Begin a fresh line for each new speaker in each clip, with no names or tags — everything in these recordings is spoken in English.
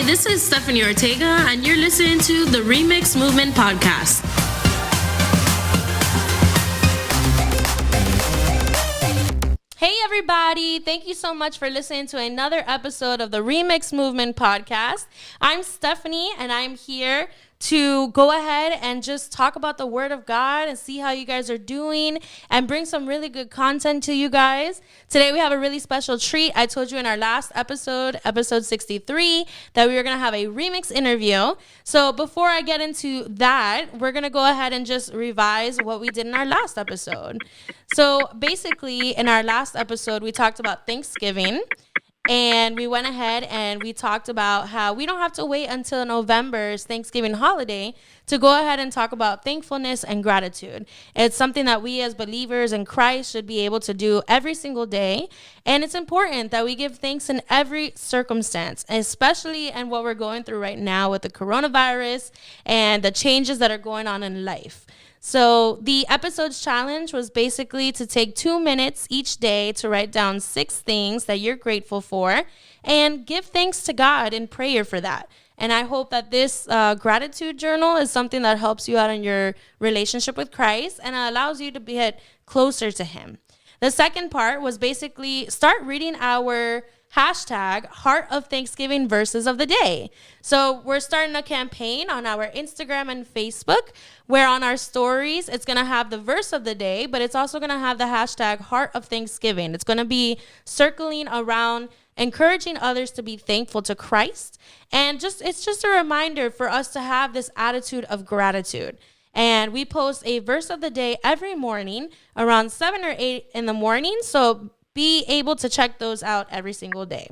this is Stephanie Ortega, and you're listening to the Remix Movement Podcast. Hey everybody, thank you so much for listening to another episode of the Remix Movement Podcast. I'm Stephanie, and I'm here to go ahead and just talk about the Word of God and see how you guys are doing and bring some really good content to you guys. Today we have a really special treat. I told you in our last episode 63, that we were going to have a remix interview. So before I get into that, we're going to go ahead and just revise what we did in our last episode. So basically, in our last episode, we talked about Thanksgiving. And we went ahead and we talked about how we don't have to wait until November's Thanksgiving holiday to go ahead and talk about thankfulness and gratitude. It's something that we as believers in Christ should be able to do every single day. And it's important that we give thanks in every circumstance, especially in what we're going through right now with the coronavirus and the changes that are going on in life. So the episode's challenge was basically to take 2 minutes each day to write down 6 things that you're grateful for and give thanks to God in prayer for that. And I hope that this gratitude journal is something that helps you out in your relationship with Christ and allows you to get closer to Him. The second part was basically start reading our hashtag Heart of Thanksgiving verses of the day. So we're starting a campaign on our Instagram and Facebook where on our stories, it's going to have the verse of the day, but it's also going to have the hashtag Heart of Thanksgiving. It's going to be circling around, encouraging others to be thankful to Christ. And it's just a reminder for us to have this attitude of gratitude. And we post a verse of the day every morning around 7 or 8 in the morning. So be able to check those out every single day.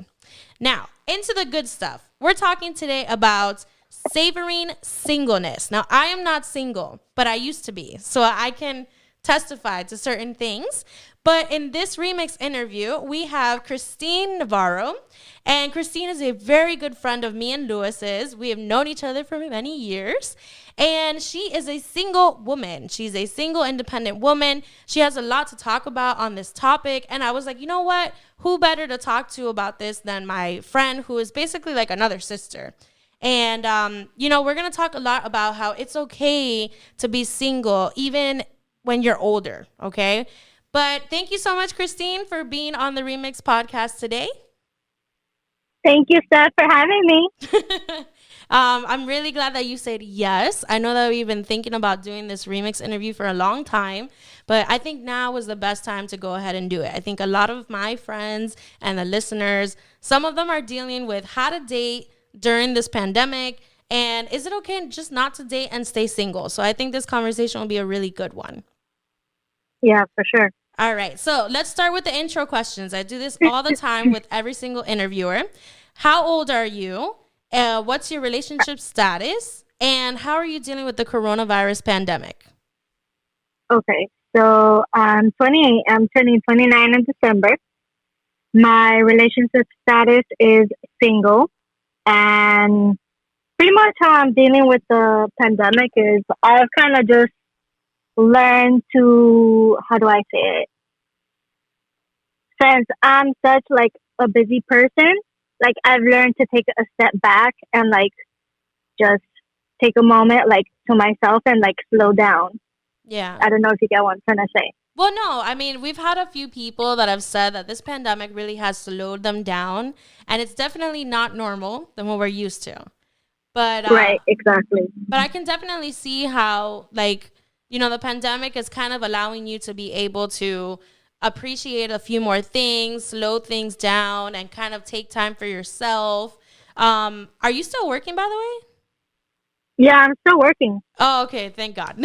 Now, into the good stuff. We're talking today about savoring singleness. Now, I am not single, but I used to be, so I can testify to certain things. But in this remix interview, we have Christine Navarro, and Christine is a very good friend of me and Lewis's. We have known each other for many years, and she is a single woman. She's a single independent woman. She has a lot to talk about on this topic, and I was like, you know what? Who better to talk to about this than my friend who is basically like another sister? And, we're going to talk a lot about how it's okay to be single, even when you're older, okay? But thank you so much, Christine, for being on the Remix Podcast today.
Thank you, Steph, for having me.
I'm really glad that you said yes. I know that we've been thinking about doing this remix interview for a long time, but I think now was the best time to go ahead and do it. I think a lot of my friends and the listeners, some of them are dealing with how to date during this pandemic, and is it okay just not to date and stay single? So I think this conversation will be a really good one.
Yeah, for sure.
All right, so let's start with the intro questions. I do this all the time with every single interviewer. How old are you? What's your relationship status? And how are you dealing with the coronavirus pandemic?
Okay, so I'm 28. I'm turning 29 in December. My relationship status is single. And pretty much how I'm dealing with the pandemic is I've kind of just learned to, how do I say it? Since I'm such like a busy person, like I've learned to take a step back and like just take a moment like to myself and like slow down.
Yeah.
I don't know if you get what I'm trying to say.
Well, no, I mean, we've had a few people that have said that this pandemic really has slowed them down, and it's definitely not normal than what we're used to. But
right, exactly.
But I can definitely see how, like, the pandemic is kind of allowing you to be able to appreciate a few more things, slow things down, and kind of take time for yourself. Are you still working, by the way?
Yeah, I'm still working.
Oh, okay. Thank God.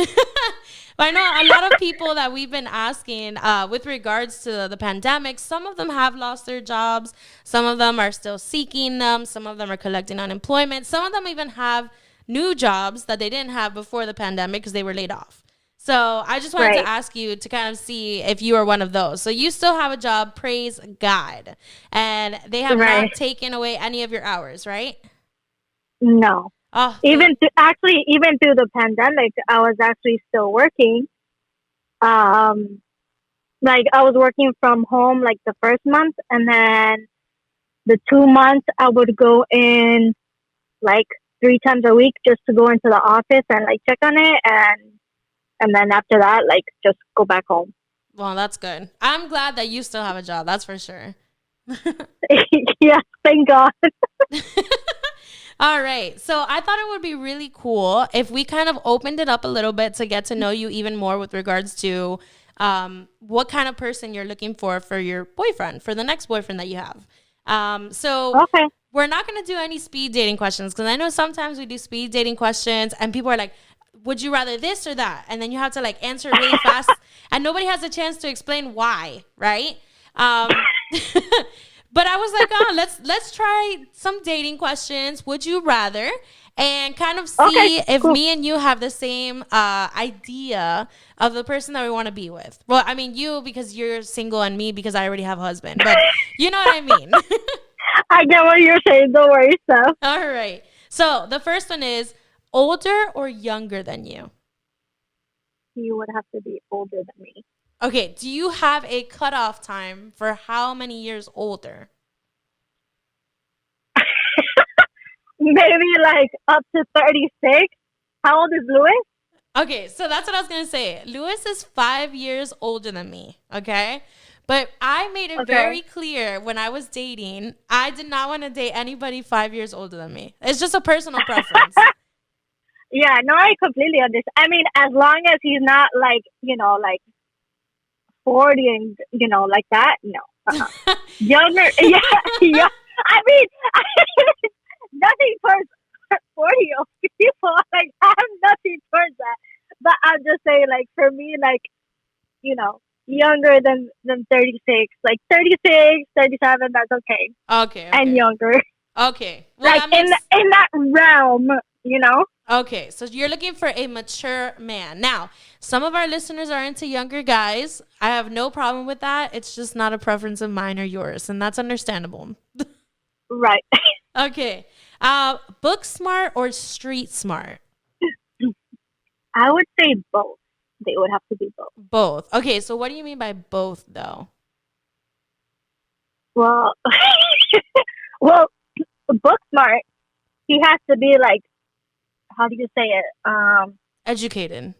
But I know a lot of people that we've been asking with regards to the pandemic, some of them have lost their jobs. Some of them are still seeking them. Some of them are collecting unemployment. Some of them even have new jobs that they didn't have before the pandemic because they were laid off. So I just wanted to ask you to kind of see if you are one of those. So you still have a job, praise God. And they have not taken away any of your hours, right?
No.
Oh,
even through the pandemic, I was actually still working. Like I was working from home like the first month, and then the 2 months I would go in like 3 times a week just to go into the office and like check on it, and then after that, like just go back home.
Well, that's good. I'm glad that you still have a job. That's for sure.
Yeah, thank God.
All right. So I thought it would be really cool if we kind of opened it up a little bit to get to know you even more with regards to what kind of person you're looking for your boyfriend, for the next boyfriend that you have. So
Okay.
we're not going to do any speed dating questions because I know sometimes we do speed dating questions and people are like, would you rather this or that? And then you have to like answer it really fast and nobody has a chance to explain why, right? But I was like, oh, let's try some dating questions. Would you rather? And kind of see
Okay,
if
cool.
me and you have the same idea of the person that we want to be with. Well, I mean, you because you're single and me because I already have a husband. But you know what I mean.
I get what you're saying. Don't worry, Steph.
All right. So the first one is older or younger than you?
You would have to be older than me.
Okay. Do you have a cutoff time for how many years older?
Maybe like up to 36. How old is Louis?
Okay, so that's what I was going to say. Lewis is 5 years older than me, okay? But I made it
Okay.
very clear when I was dating, I did not want to date anybody 5 years older than me. It's just a personal preference.
Yeah, no, I completely understand. I mean, as long as he's not like, like 40 and, like that, no. Younger, yeah, yeah. I mean, nothing towards 40-year-old people. Like, I have nothing towards that. But I'm just saying, like, for me, like, younger than 36. Like, 36, 37, that's okay.
Okay,
And
okay.
younger.
Okay. Well,
Like,
that makes...
in that realm.
Okay, so you're looking for a mature man. Now, some of our listeners are into younger guys. I have no problem with that. It's just not a preference of mine or yours, and that's understandable.
Right.
Okay. Book smart or street smart?
I would say both. They would have to be both.
Both. Okay, so what do you mean by both, though?
Well, well, book smart. He has to be like, how do you say it?
Educated.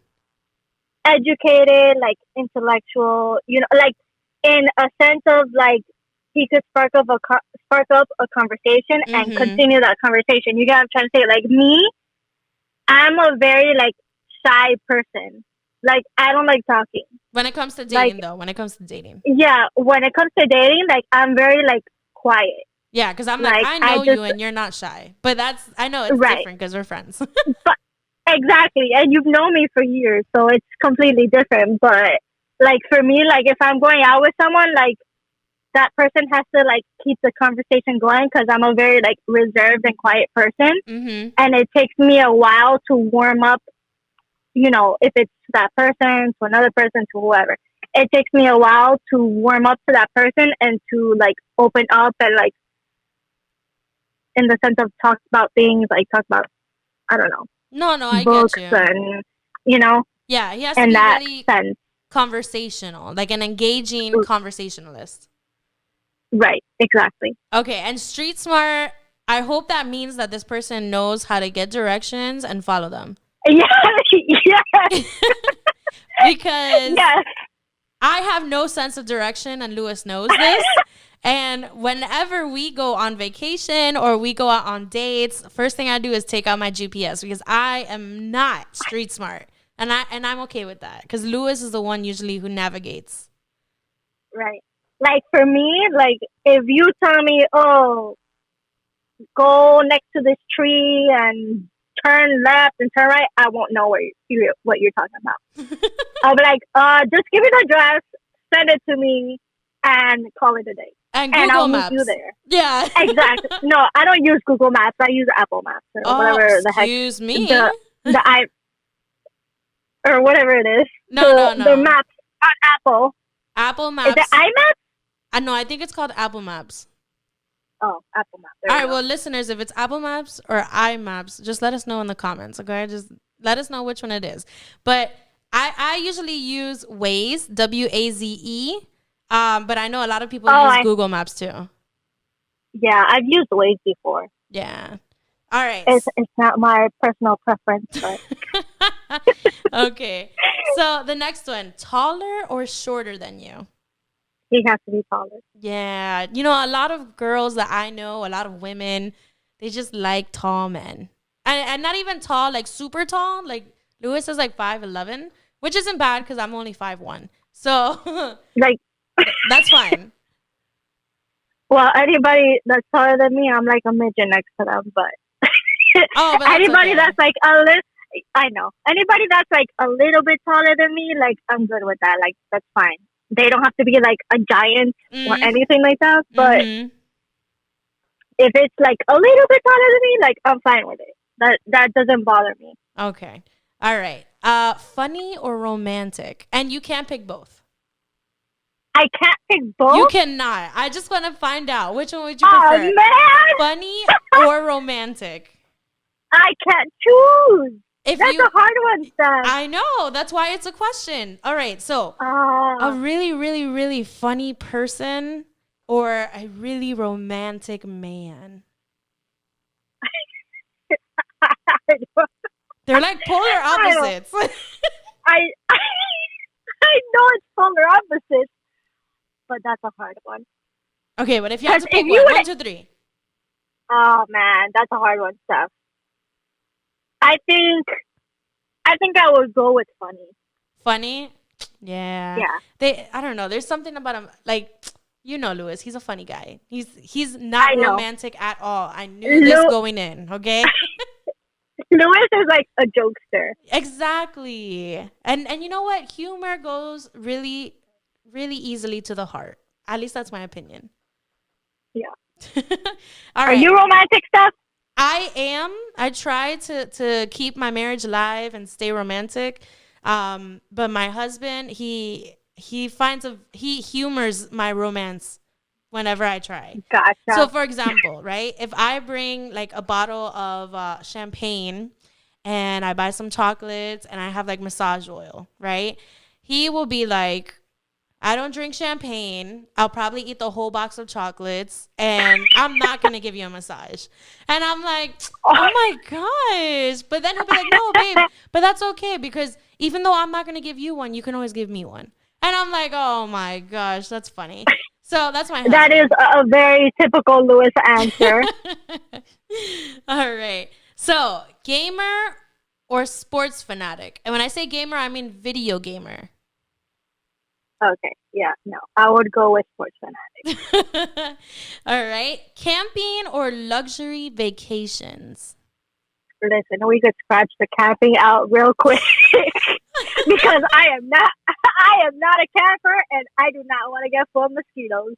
Educated, like intellectual. Like in a sense of like he could spark up a conversation and
Mm-hmm.
continue that conversation. You get what I'm trying to say? Like me, I'm a very like shy person. Like I don't like talking.
When it comes to
Like
dating, though, when it comes to dating.
yeah, when it comes to dating, like I'm very like quiet.
Yeah, because I'm like,
Like
I
I
know
just
you and you're not shy. But I know it's
right.
different because we're friends.
But exactly, and you've known me for years, so it's completely different. But like for me, like if I'm going out with someone, like that person has to like keep the conversation going because I'm a very like reserved and quiet person,
Mm-hmm.
and it takes me a while to warm up. If it's to that person, to another person, to whoever, it takes me a while to warm up to that person and to like open up and like in the sense of talk about things, like talk about I don't know
No, I get
books
you.
and
Yeah, he has to
in
be
that
really
sense.
conversational, like an engaging conversationalist.
Right, exactly.
Okay, and street smart, I hope that means that this person knows how to get directions and follow them.
Yeah, yes,
Because
yes.
I have no sense of direction, and Lewis knows this. And whenever we go on vacation or we go out on dates, first thing I do is take out my GPS because I am not street smart, and I'm okay with that because Lewis is the one usually who navigates.
Right. Like for me, like if you tell me, oh, go next to this tree and turn left and turn right, I won't know what you're talking about. I'll be like, just give me the address, send it to me, and call it a day.
And
And
Google
I'll meet you
Maps.
there.
Yeah.
Exactly. No, I don't use Google Maps. I use Apple Maps or
Oh,
whatever the heck
excuse me.
the I or whatever it is.
No.
The maps on Apple.
Apple
Is it
Maps.
iMaps?
I know. I think it's called Apple Maps.
Oh, Apple Maps. There
All
we
right.
go.
Well, listeners, if it's Apple Maps or iMaps, just let us know in the comments. Okay. Just let us know which one it is. But I usually use Waze, WAZE. But I know a lot of people use Google Maps too.
Yeah, I've used Waze before.
Yeah. All right.
It's not my personal preference, but
Okay. So the next one, taller or shorter than you?
he has to be taller.
Yeah. You know, a lot of girls that I know, a lot of women, they just like tall men. And not even tall, like super tall. Like Lewis is like 5'11", which isn't bad because I'm only 5'1". So
Like,
that's fine.
well, anybody that's taller than me, I'm like a midget next to them. But
Oh, but that's
anybody
okay.
that's like a little, I know. Anybody that's like a little bit taller than me, like I'm good with that. Like that's fine. They don't have to be like a giant or
Mm,
anything like that. But
mm-hmm.
if it's like a little bit taller than me, like I'm fine with it. That doesn't bother me.
Okay. All right. Funny or romantic? And you can't pick both.
I can't pick
You
both.
cannot. I just want to find out which one would you
Oh
prefer?
man,
Funny or romantic?
I can't choose.
If
That's
you
a hard one, Steph.
I know, that's why it's a question. All right. So, a
Ah,
really really really funny person or a really romantic man?
I don't-
They're like polar
I don't.
opposites.
I I know it's polar opposites, but that's a hard one.
Okay, but if you had
Because
to
if
pick
you
one, one,
would,
two, three.
oh man, that's a hard one, Steph. I think I think I would go with funny.
Funny? Yeah.
Yeah,
I don't know. There's something about him like you know Lewis, he's a funny guy. He's
I
not
know.
romantic at all. I knew this
Lu-
going in, okay?
Lewis is like a jokester.
Exactly. And you know what? Humor goes really really easily to the heart. At least that's my opinion.
Yeah.
All
Are
right.
you romantic, Steph?
I am. I try to keep my marriage alive and stay romantic. But my husband, he humors my romance whenever I try. So,
Gotcha.
for example, right, if I bring like a bottle of champagne and I buy some chocolates and I have like massage oil, right, he will be like, I don't drink champagne. I'll probably eat the whole box of chocolates and I'm not going to give you a massage. And I'm like, oh my gosh. But then he'll be like, no, babe, but that's okay because even though I'm not going to give you one, you can always give me one. And I'm like, oh my gosh, that's funny. So that's my
That is
husband.
a very typical Lewis answer.
All right. So, gamer or sports fanatic? And when I say gamer, I mean video gamer.
Okay, yeah, no, I would go with sports fanatic.
All right. Camping or luxury vacations?
Listen, we could scratch the camping out real quick because I am not a camper and I do not want to get full of mosquitoes.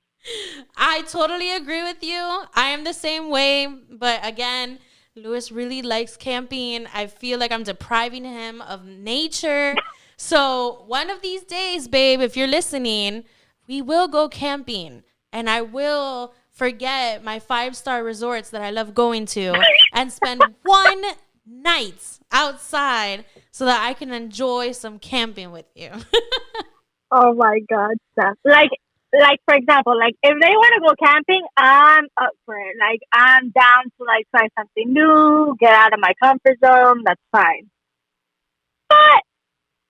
I totally agree with you. I am the same way. But again, Lewis really likes camping. I feel like I'm depriving him of nature. So one of these days, babe, if you're listening, we will go camping and I will forget my 5-star resorts that I love going to and spend one night outside so that I can enjoy some camping with you.
Oh my god, Steph. Like for example, like if they want to go camping, I'm up for it. Like I'm down to like try something new, get out of my comfort zone. That's fine. But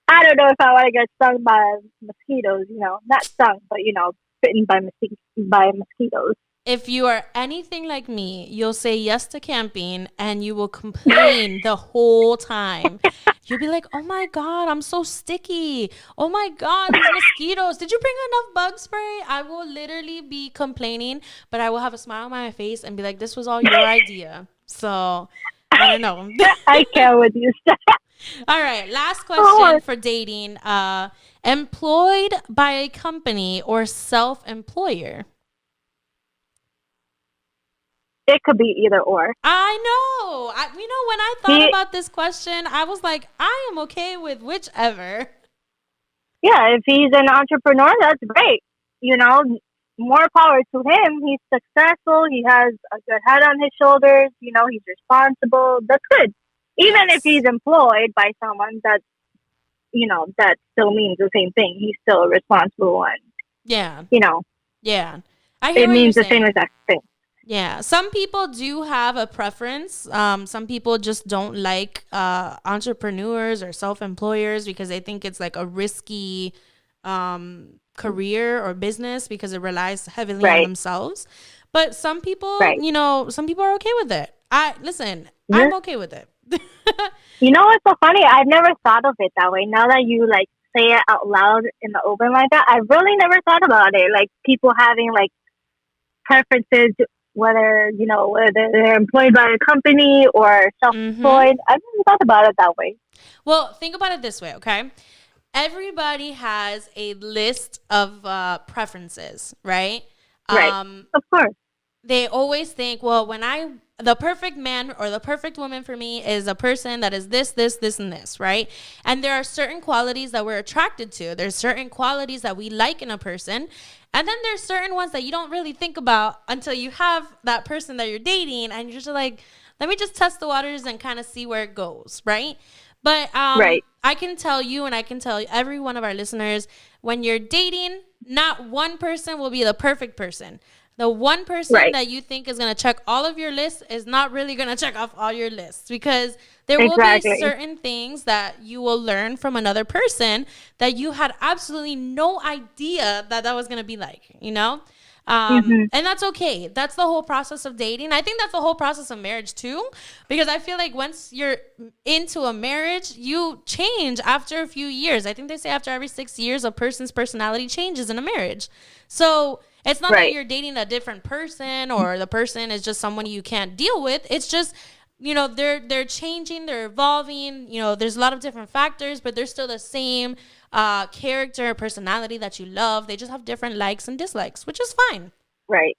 I don't know if I want to get stung by mosquitoes. You know, not stung, but bitten by mosquitoes.
If you are anything like me, you'll say yes to camping and you will complain the whole time. You'll be like, oh my God, I'm so sticky. Oh my God, these mosquitoes. Did you bring enough bug spray? I will literally be complaining, but I will have a smile on my face and be like, this was all your idea. So I don't know.
I can't with you, Steph.
All right. Last
Oh,
question for dating. Employed by a company or self-employer?
it could be either or.
I know. When I thought
He,
about this question, I was like, I am okay with whichever.
yeah, if he's an entrepreneur, that's great. You know, more power to him. He's successful. He has a good head on his shoulders. You know, he's responsible. That's good. Even if
Yes.
he's employed by someone that still means the same thing. He's still a responsible one.
Yeah.
You know,
Yeah. I hear
it
what you're
means the same
saying.
exact thing.
Yeah, some people do have a preference. Some people just don't like entrepreneurs or self-employers because they think it's like a risky career or business because it relies heavily on
Right.
themselves. But some people,
Right.
some people are okay with it. I'm
Yeah.
okay with it.
You know what's so funny? I've never thought of it that way. Now that you like say it out loud in the open like that, I really never thought about it. Like people having like preferences, whether whether they're employed by a company or
Mm-hmm.
self-employed. I've never thought about it that way.
Well, think about it this way, okay? Everybody has a list of preferences, right?
Right.
Um,
Of course.
they always think, well, the perfect man or the perfect woman for me is a person that is this, this, this, and this, right? And there are certain qualities that we're attracted to. There's certain qualities that we like in a person. And then there's certain ones that you don't really think about until you have that person that you're dating and you're just like, let me just test the waters and kind of see where it goes, right? But
Right.
I can tell you and I can tell every one of our listeners when you're dating, not one person will be the perfect person. The one person
Right.
that you think is going to check all of your lists is not really going to check off all your lists because there will be
Exactly.
certain things that you will learn from another person that you had absolutely no idea that that was going to be like, you know?
Mhm.
And that's okay. That's the whole process of dating. I think that's the whole process of marriage too, because I feel like once you're into a marriage, you change after a few years. I think they say after every 6 years, a person's personality changes in a marriage. So it's not that
Right.
you're dating a different person or the person is just someone you can't deal with. It's just they're changing, they're evolving. There's a lot of different factors, but they're still the same character, personality that you love. They just have different likes and dislikes, which is fine.
Right.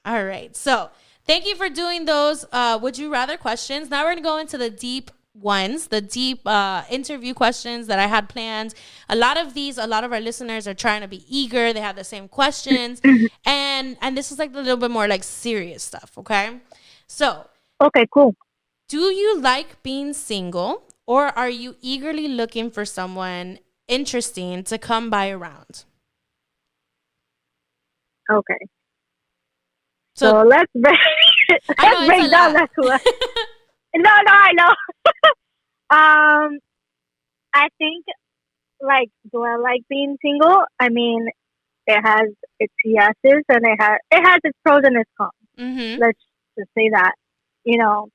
All right. So thank you for doing those would you rather questions. Now we're going to go into the deep ones, the deep interview questions that I had planned. A lot of our listeners are trying to be eager. They have the same questions. And this is like a little bit more like serious stuff. Okay. So
Okay. Cool.
do you like being single or are you eagerly looking for someone interesting to come by around?
Okay. So
So I know
let's
it's a
break down
lot.
that question. No, no, I know. I think like, do I like being single? I mean, it has its yeses and it has its pros and its cons.
Mm-hmm.
Let's just say that. You know,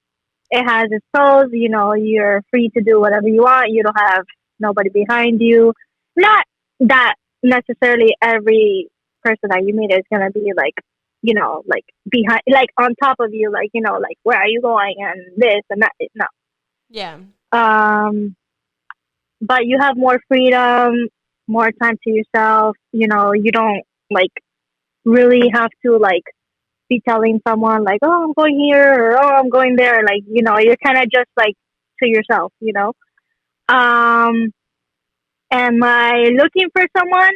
it has its pros. You're free to do whatever you want. You don't have nobody behind you. Not that necessarily every person that you meet is gonna be like, like behind, like on top of you, like like where are you going and this and that. No.
Yeah.
But you have more freedom, more time to yourself. You don't like really have to like be telling someone like, oh, I'm going here or oh, I'm going there. Like, you're kind of just like to yourself. Um, am I looking for someone?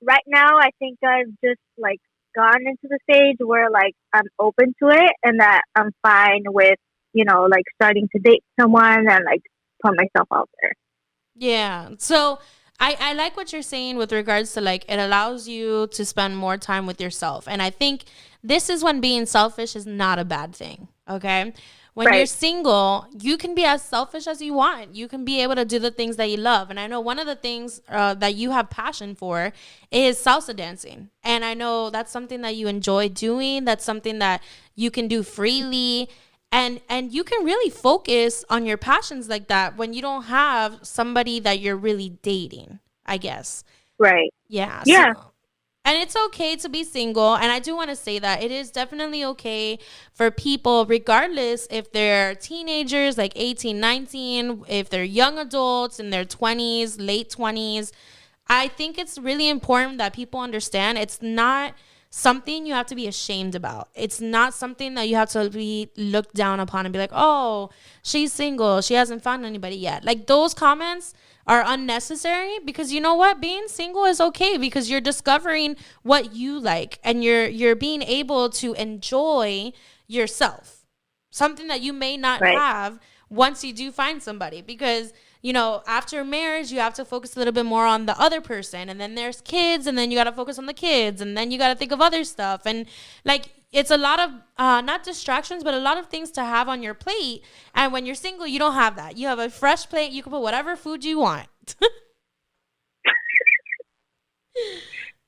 Right now, I think I've just like gone into the stage where like I'm open to it and that I'm fine with, like starting to date someone and like put myself out there.
Yeah. So I like what you're saying with regards to like it allows you to spend more time with yourself. And I think this is when being selfish is not a bad thing. Okay. When you're
Right.
single, you can be as selfish as you want. You can be able to do the things that you love. And I know one of the things that you have passion for is salsa dancing. And I know that's something that you enjoy doing. That's something that you can do freely and you can really focus on your passions like that when you don't have somebody that you're really dating, I guess.
Right.
Yeah. So
Yeah.
and it's okay to be single. And I do want to say that it is definitely okay for people, regardless if they're teenagers, like 18, 19, if they're young adults in their 20s, late 20s. I think it's really important that people understand it's not something you have to be ashamed about. It's not something that you have to be looked down upon and be like, oh, she's single. She hasn't found anybody yet. Like those comments are unnecessary because you know what? Being single is okay because you're discovering what you like and you're being able to enjoy yourself. Something that you may not
Right.
have once you do find somebody because after marriage you have to focus a little bit more on the other person and then there's kids and then you got to focus on the kids and then you got to think of other stuff and like it's a lot of not distractions, but a lot of things to have on your plate. And when you're single, you don't have that. You have a fresh plate. You can put whatever food you want.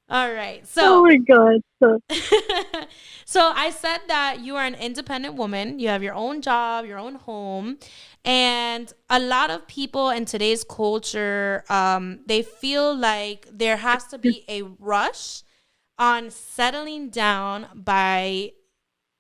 All right.
Oh
So
my God. So,
so I said that you are an independent woman. You have your own job, your own home. And a lot of people in today's culture, they feel like there has to be a rush on settling down by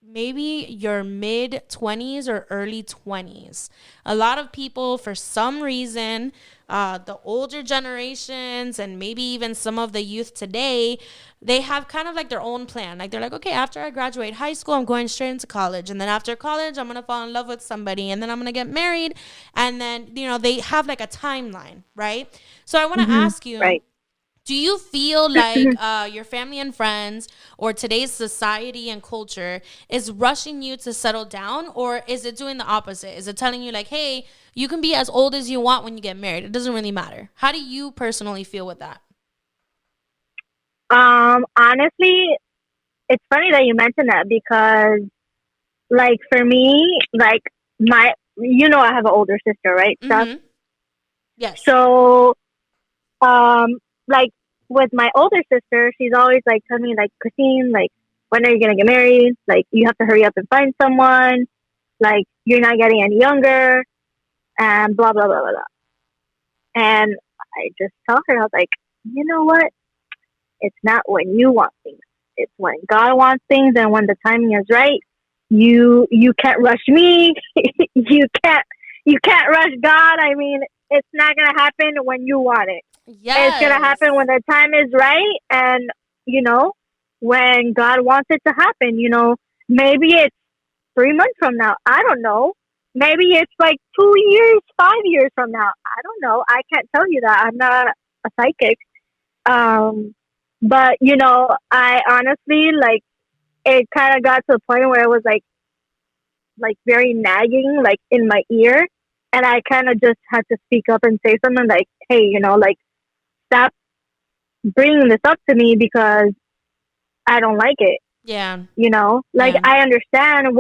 maybe your mid 20s or early 20s. A lot of people, for some reason, the older generations and maybe even some of the youth today, they have kind of like their own plan. Like they're like, okay, after I graduate high school, I'm going straight into college. And then after college, I'm going to fall in love with somebody. And then I'm going to get married. And then, they have like a timeline, right? So I want to ask you,
right.
do you feel like your family and friends or today's society and culture is rushing you to settle down, or is it doing the opposite? Is it telling you like, hey, you can be as old as you want when you get married. It doesn't really matter. How do you personally feel with that?
Honestly, it's funny that you mentioned that because, like, for me, like, I have an older sister, right? Stuff.
Mm-hmm. Yes.
So, um, like, with my older sister, she's always like telling me, like, Christine, like, when are you gonna get married? Like, you have to hurry up and find someone. Like, you're not getting any younger, and blah blah blah blah blah. And I just tell her, I was like, you know what? It's not when you want things. It's when God wants things, and when the timing is right. You can't rush me. You can't rush God. I mean, it's not gonna happen when you want it. It's gonna happen
Yes.
when the time is right, and you know when God wants it to happen. Maybe it's 3 months from now. I don't know. Maybe it's like 2 years, 5 years from now. I don't know. I can't tell you that. I'm not a psychic. Um, but I honestly like it. Kind of got to a point where it was like very nagging, like in my ear, and I kind of just had to speak up and say something like, "Hey, like stop bringing this up to me because I don't like it."
Yeah.
Like
Yeah.
I understand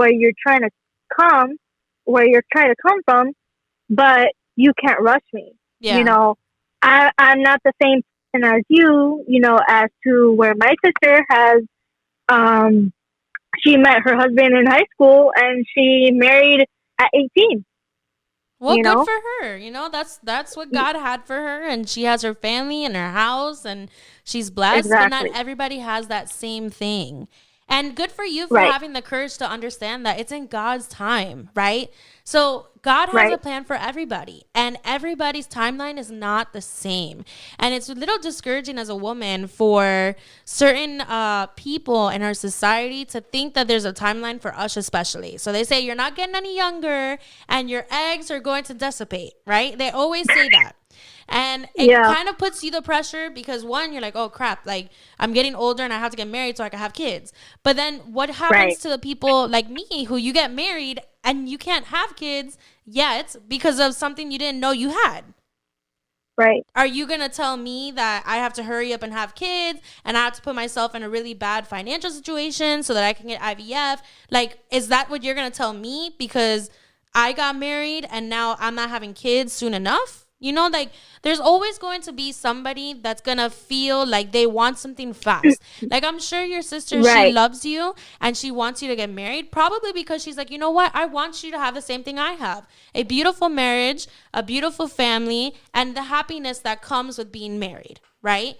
come, where you're trying to come from, but you can't rush me. You
Yeah.
know, I'm not the same person as you. As to where my sister has, um, she met her husband in high school and she married at 18.
Well,
You
good
know,
for her. That's what God had for her, and she has her family and her house, and she's blessed. But not
exactly.
everybody has that same thing. And good for you for
Right,
having the courage to understand that it's in God's time, right? So God has a
right.
plan for everybody, and everybody's timeline is not the same. And it's a little discouraging as a woman for certain people in our society to think that there's a timeline for us, especially. So they say you're not getting any younger, and your eggs are going to dissipate, right? They always say that. And it
Yeah,
kind of puts you the pressure because one, you're like, oh crap, like I'm getting older and I have to get married so I can have kids. But then what happens
right,
to the people like me who you get married and you can't have kids yet because of something you didn't know you had?
right.
Are you going to tell me that I have to hurry up and have kids and I have to put myself in a really bad financial situation so that I can get IVF? Like, is that what you're going to tell me because I got married and now I'm not having kids soon enough? Like there's always going to be somebody that's going to feel like they want something fast. Like I'm sure your sister, she
Right,
loves you and she wants you to get married, probably because she's like, you know what? I want you to have the same thing I have, a beautiful marriage, a beautiful family, and the happiness that comes with being married, right?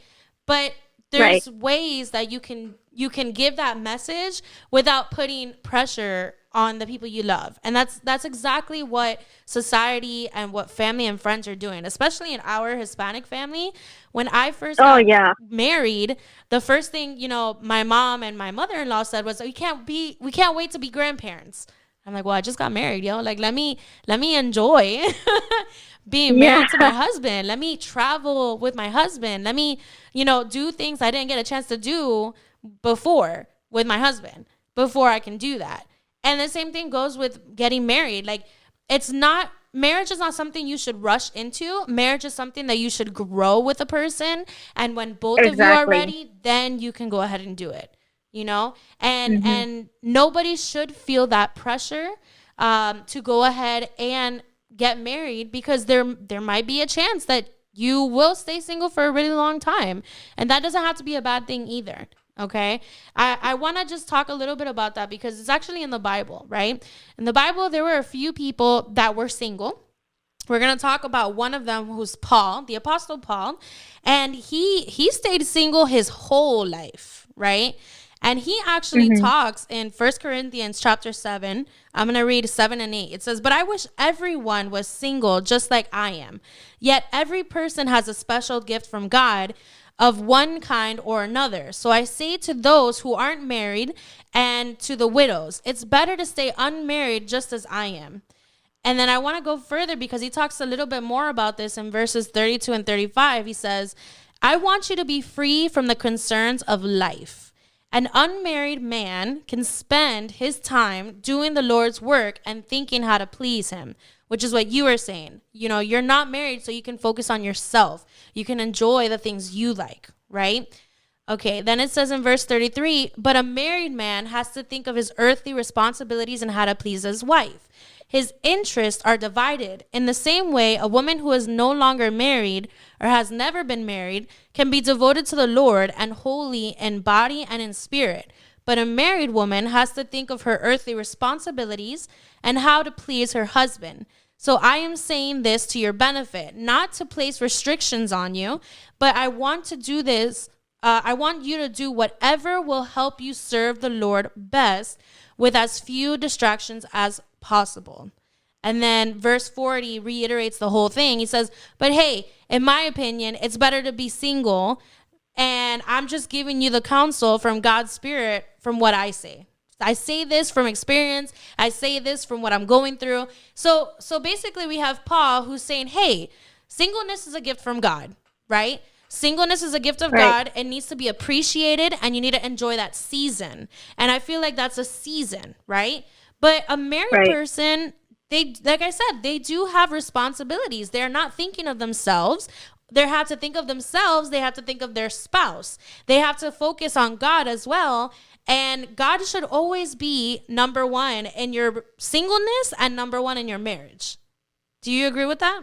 But
right.
there's ways that you can give that message without putting pressure on the people you love. And that's exactly what society and what family and friends are doing, especially in our Hispanic family. When I first
Oh
got
yeah,
married, the first thing, my mom and my mother-in-law said was, we can't wait to be grandparents. I'm like, well, I just got married, like let me enjoy being
yeah.
married to my husband. Let me travel with my husband. Let me, do things I didn't get a chance to do before with my husband before I can do that. And the same thing goes with getting married. Like, marriage is not something you should rush into. Marriage is something that you should grow with a person. And when both of you are
Exactly.
ready, then you can go ahead and do it. you know, and
Mhm.
nobody should feel that pressure to go ahead and get married, because there might be a chance that you will stay single for a really long time, and that doesn't have to be a bad thing either. Okay, I want to just talk a little bit about that because it's actually in the Bible, right? In the Bible, there were a few people that were single. We're going to talk about one of them, who's Paul, the Apostle Paul, and he stayed single his whole life, right? And he actually
Mhm.
talks in First Corinthians chapter 7. I'm going to read 7 and 8. It says, "But I wish everyone was single just like I am. Yet every person has a special gift from God of one kind or another. So I say to those who aren't married and to the widows, it's better to stay unmarried just as I am." And then I want to go further because he talks a little bit more about this in verses 32 and 35. He says, "I want you to be free from the concerns of life. An unmarried man can spend his time doing the Lord's work and thinking how to please him," which is what you were saying. You know, you're not married, so you can focus on yourself. You can enjoy the things you like, right? Okay, then it says in verse 33, "But a married man has to think of his earthly responsibilities and how to please his wife. His interests are divided. In the same way, a woman who is no longer married or has never been married can be devoted to the Lord and holy in body and in spirit. But a married woman has to think of her earthly responsibilities and how to please her husband. So I am saying this to your benefit, not to place restrictions on you, but I want to do this. I want you to do whatever will help you serve the Lord best with as few distractions as possible." And then verse 40 reiterates the whole thing. He says, "But hey, in my opinion, it's better to be single. And I'm just giving you the counsel from God's Spirit from what I say. I say this from experience. I say this from what I'm going through." So basically we have Paul who's saying, hey, singleness is a gift from God, right? Singleness is a gift of
Right.
God. It needs to be appreciated and you need to enjoy that season. And I feel like that's a season, right? But a married
Right.
person, they, like I said, they do have responsibilities. They're not thinking of themselves. They have to think of themselves. They have to think of their spouse. They have to focus on God as well. And God should always be number one in your singleness and number one in your marriage. Do you agree with that?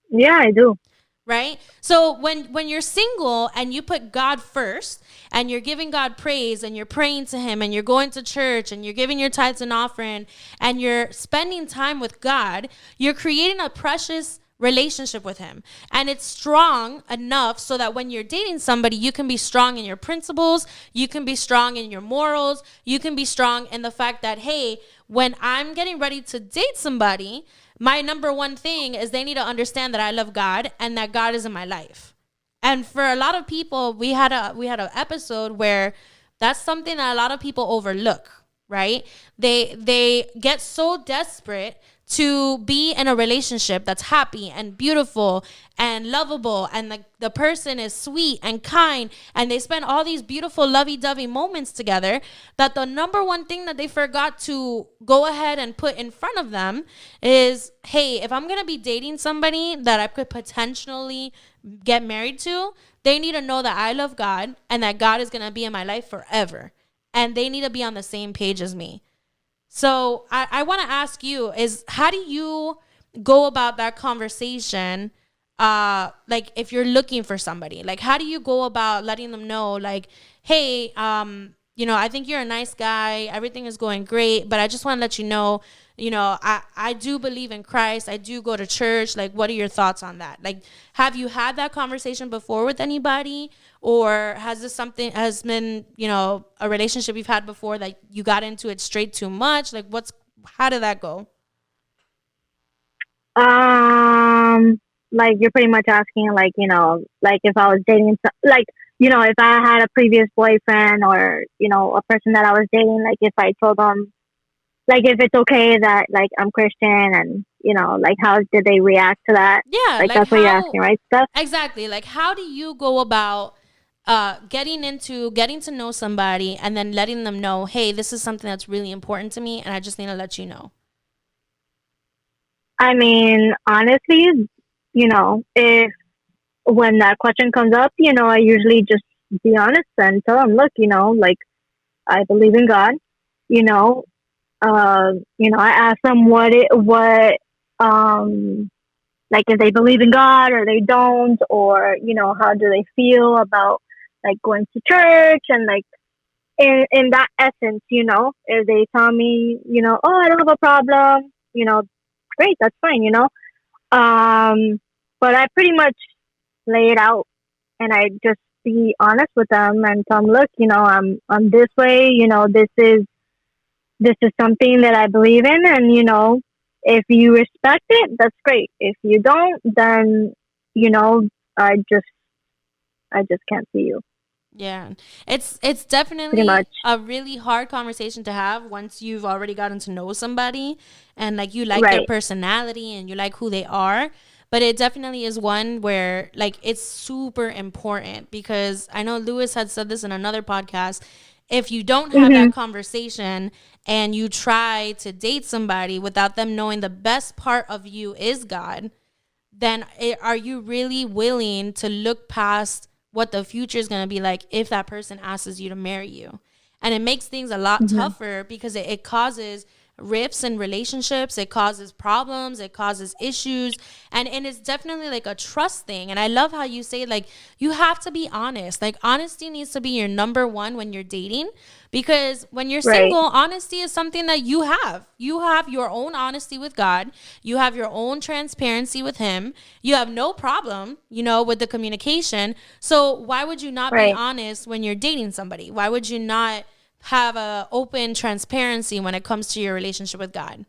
Yeah, I do.
Right? So when you're single and you put God first and you're giving God praise and you're praying to him and you're going to church and you're giving your tithes and offering and you're spending time with God, you're creating a precious relationship with him. And it's strong enough so that when you're dating somebody, you can be strong in your principles, you can be strong in your morals, you can be strong in the fact that, hey, when I'm getting ready to date somebody, my number one thing is they need to understand that I love God and that God is in my life. And for a lot of people, we had an episode where that's something that a lot of people overlook, right? They get so desperate to be in a relationship that's happy and beautiful and lovable, and the person is sweet and kind, and they spend all these beautiful lovey-dovey moments together, that the number one thing that they forgot to go ahead and put in front of them is, hey, if I'm going to be dating somebody that I could potentially get married to, they need to know that I love God and that God is going to be in my life forever, and they need to be on the same page as me. So I want to ask you is, how do you go about that conversation? Like if you're looking for somebody, like how do you go about letting them know, like, hey, I think you're a nice guy. Everything is going great, but I just want to let you know, I do believe in Christ. I do go to church. Like, what are your thoughts on that? Like, have you had that conversation before with anybody? Or has this something has been, a relationship you've had before that you got into it straight too much? Like, how did that go?
Um, like you're pretty much asking, like like if I was dating, like if I had a previous boyfriend or a person that I was dating, like if I told them, like if it's okay that like I'm Christian and like how did they react to that?
Yeah,
Like
like
that's what you're asking,
how
right? Stuff.
exactly, like how do you go about getting to know somebody and then letting them know, hey, this is something that's really important to me and I just need to let you know.
I mean, honestly, if when that question comes up, I usually just be honest and tell them, look, like I believe in God. You know, I ask them um, like if they believe in God or they don't, or how do they feel about like going to church and like in that essence, if they tell me, oh, I don't have a problem, great, that's fine, um, but I pretty much lay it out and I just be honest with them and tell them, look, I'm this way, this is something that I believe in, and if you respect it, that's great. If you don't, then you know, I just I just can't see you.
Yeah. It's
Pretty
definitely
much.
a really hard conversation to have once you've already gotten to know somebody and like you like their
Right.
personality and you like who they are. But it definitely is one where like it's super important because I know Lewis had said this in another podcast. If you don't have that
Mhm.
conversation and you try to date somebody without them knowing the best part of you is God, then are you really willing to look past what the future is going to be like if that person asks you to marry you? And it makes things a lot
Mhm.
tougher because it causes rifts in relationships, it causes problems, it causes issues, and it's definitely like a trust thing. And I love how you say like you have to be honest. Like honesty needs to be your number one when you're dating, because when you're
Right.
single, honesty is something that you have your own honesty with God, you have your own transparency with him, you have no problem, with the communication. So why would you not be
Right.
honest when you're dating somebody? Why would you not have a open transparency when it comes to your relationship with God?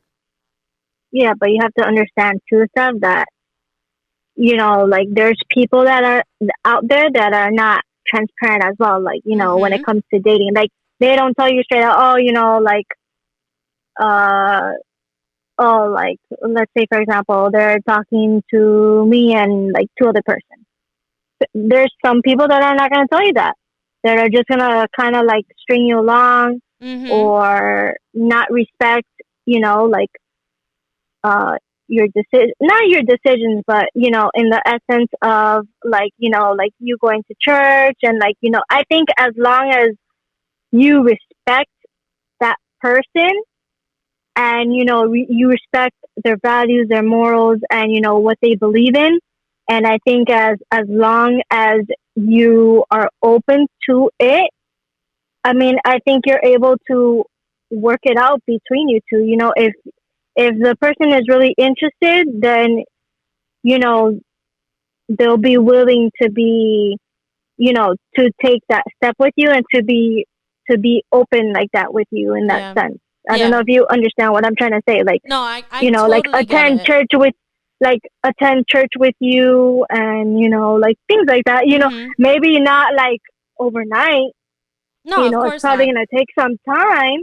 Yeah, but you have to understand too, stuff that like there's people that are out there that are not transparent as well. Like when it
Mm-hmm.
comes to dating, like they don't tell you straight out. Oh, like uh like let's say for example they're talking to me and like two other persons. There's some people that are not going to tell you that are just going to kind of like string you along
Mm-hmm.
or not respect like uh your decision, not your decisions, but in the essence of like like you going to church and like I think as long as you respect that person and you respect their values, their morals, and what they believe in. And I think as long as you are open to it, I mean, I think you're able to work it out between you two. If the person is really interested, then you know they'll be willing to be to take that step with you and to be open like that with you in that
Yeah.
sense. I don't know
Yeah.
if you understand what I'm trying to say. Like,
No, I
like
totally get it.
attend church with you and like things like that.
Mm-hmm.
Maybe not like overnight.
No, of
It's
course
probably
not.
gonna take some time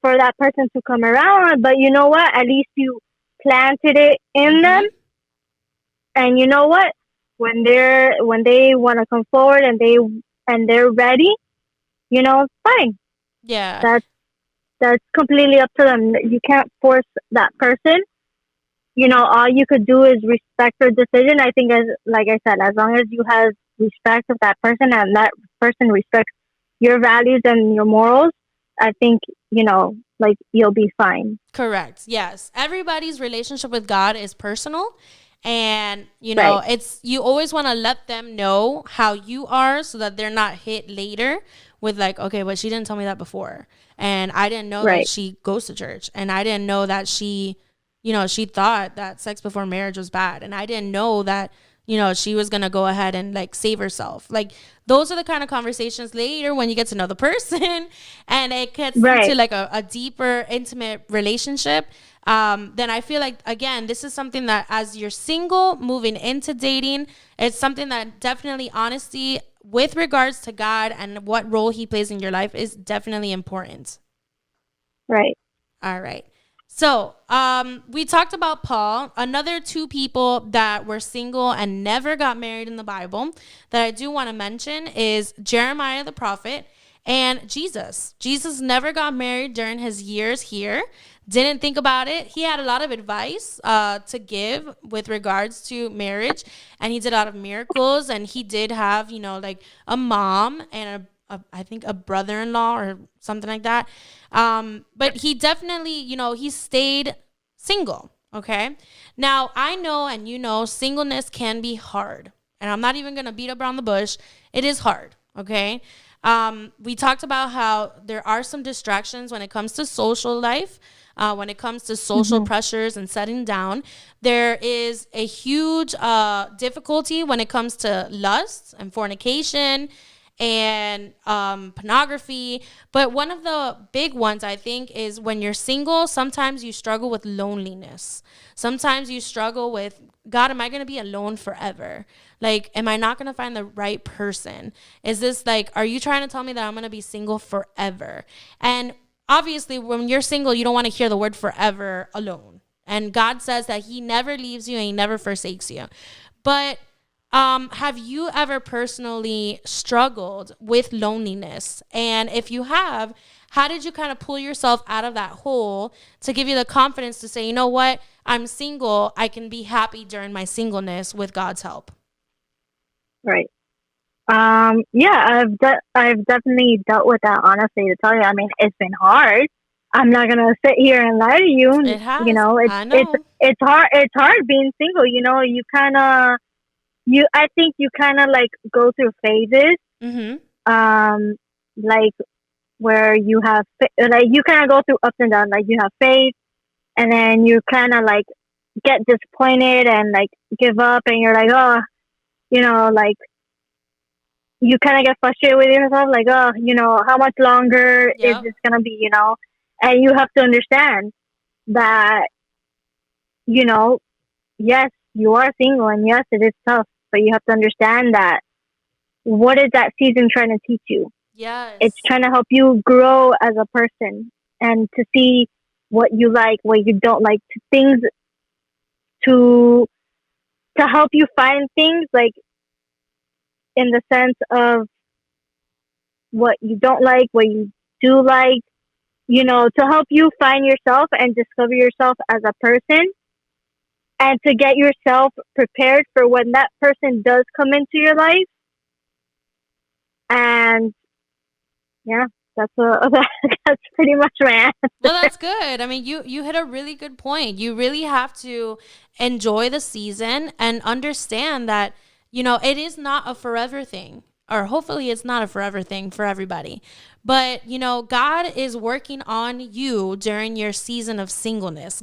for that person to come around, but you know what? At least you planted it in them,
Mm-hmm.
and you know what? When they want to come forward and they're ready, fine.
Yeah.
That's that's completely up to them. You can't force that person. All you could do is respect their decision. I think, as like I said, as long as you have respect of that person and that person respects your values and your morals, I think like you'll be fine.
Correct. Yes. Everybody's relationship with God is personal. And,
Right.
it's you always want to let them know how you are so that they're not hit later with like, okay, but she didn't tell me that before. And I didn't know that
Right.
she goes to church. And I didn't know that she thought that sex before marriage was bad. And I didn't know that, she was going to go ahead and like save herself. Like those are the kind of conversations later when you get to know the person and it gets into
Right.
like a deeper, intimate relationship. Then I feel like, again, this is something that as you're single, moving into dating, it's something that definitely honesty with regards to God and what role he plays in your life is definitely important.
Right.
All right. So, we talked about Paul, another two people that were single and never got married in the Bible that I do want to mention is Jeremiah the prophet and Jesus. Jesus never got married during his years here. Didn't think about it. He had a lot of advice to give with regards to marriage, and he did a lot of miracles. And he did have, like a mom and I think a brother-in-law or something like that. But he definitely, he stayed single. Okay. Now I know, and singleness can be hard. And I'm not even going to beat up around the bush. It is hard. Okay. We talked about how there are some distractions when it comes to social life, when it comes to social
Mm-hmm.
pressures and setting down. There is a huge difficulty when it comes to lust and fornication and pornography. But one of the big ones, I think, is when you're single, sometimes you struggle with loneliness. Sometimes you struggle with, God, am I going to be alone forever? Like, am I not going to find the right person? Is this like, are you trying to tell me that I'm going to be single forever? And obviously, when you're single, you don't want to hear the word forever alone. And God says that he never leaves you and he never forsakes you. But have you ever personally struggled with loneliness? And if you have, how did you kind of pull yourself out of that hole to give you the confidence to say, you know what, I'm single. I can be happy during my singleness with God's help.
Right. Yeah, I've definitely dealt with that. Honestly, to tell you, I mean, it's been hard. I'm not gonna sit here and lie to you.
It has. I know.
It's hard. It's hard being single. You kind of I think you kind of like go through phases.
Mm-hmm.
Um, like where you have like you kind of go through ups and downs. Like you have faith, and then you kind of like get disappointed and like give up, and you're like, oh, like you kind of get frustrated with yourself, like, oh, how much longer is
Yep.
this gonna be, and you have to understand that, you know, yes, you are single, and yes, it is tough, but you have to understand that what is that season trying to teach you? It's
Yes.
trying to help you grow as a person and to see what you like, what you don't like, to things to help you find things like in the sense of what you don't like, what you do like, to help you find yourself and discover yourself as a person and to get yourself prepared for when that person does come into your life. And yeah, that's that's pretty much my
Well,
answer.
that's good. I mean, you hit a really good point. You really have to enjoy the season and understand that, it is not a forever thing. Or hopefully it's not a forever thing for everybody. But, God is working on you during your season of singleness.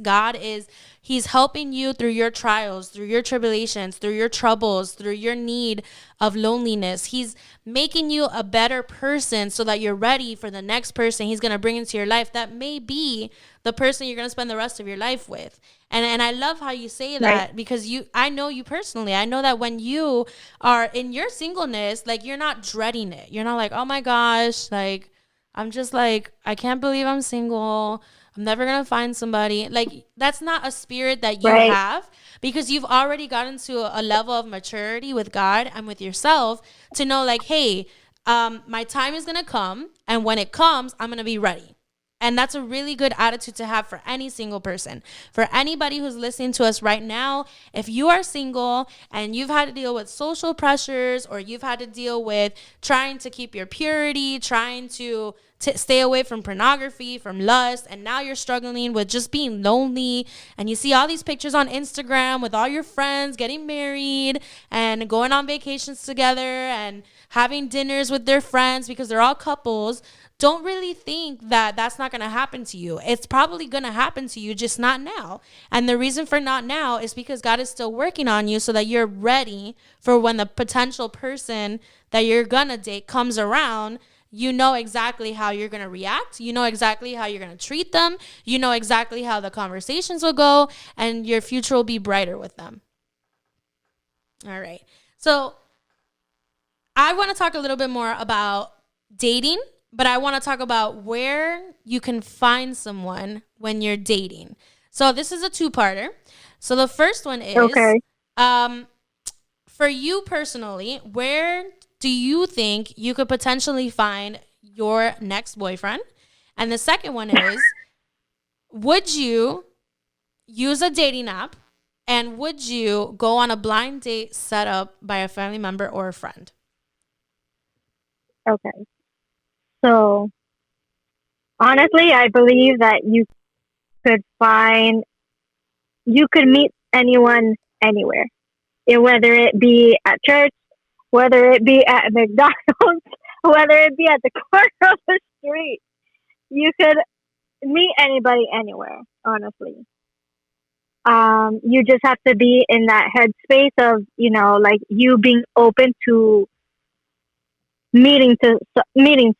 He's helping you through your trials, through your tribulations, through your troubles, through your need of loneliness. He's making you a better person so that you're ready for the next person he's going to bring into your life that may be the person you're going to spend the rest of your life with. And I love how you say
Right,
that because I know you personally. I know that when you are in your singleness, like you're not dreading it. You're not like, "Oh my gosh, like I'm just like I can't believe I'm single. I'm never going to find somebody." Like that's not a spirit that you
right,
have because you've already gotten to a level of maturity with God and with yourself to know like, "Hey, my time is going to come and when it comes, I'm going to be ready." And that's a really good attitude to have for any single person. For anybody who's listening to us right now, if you are single and you've had to deal with social pressures or you've had to deal with trying to keep your purity, trying to stay away from pornography, from lust, and now you're struggling with just being lonely, and you see all these pictures on Instagram with all your friends getting married and going on vacations together and having dinners with their friends because they're all couples, don't really think that that's not going to happen to you. It's probably going to happen to you, just not now. And the reason for not now is because God is still working on you so that you're ready for when the potential person that you're going to date comes around. You know exactly how you're going to react. You know exactly how you're going to treat them. You know exactly how the conversations will go, and your future will be brighter with them. All right. So I want to talk a little bit more about dating, but I want to talk about where you can find someone when you're dating. So this is a two-parter. So the first one is,
okay.
um, for you personally, where do you think you could potentially find your next boyfriend? And the second one is, would you use a dating app and would you go on a blind date set up by a family member or a friend?
Okay. So honestly, I believe that could find, you could meet anyone anywhere. Whether it be at church, whether it be at McDonald's, whether it be at the corner of the street, you could meet anybody anywhere, honestly. You just have to be in that headspace of, like you being open to meeting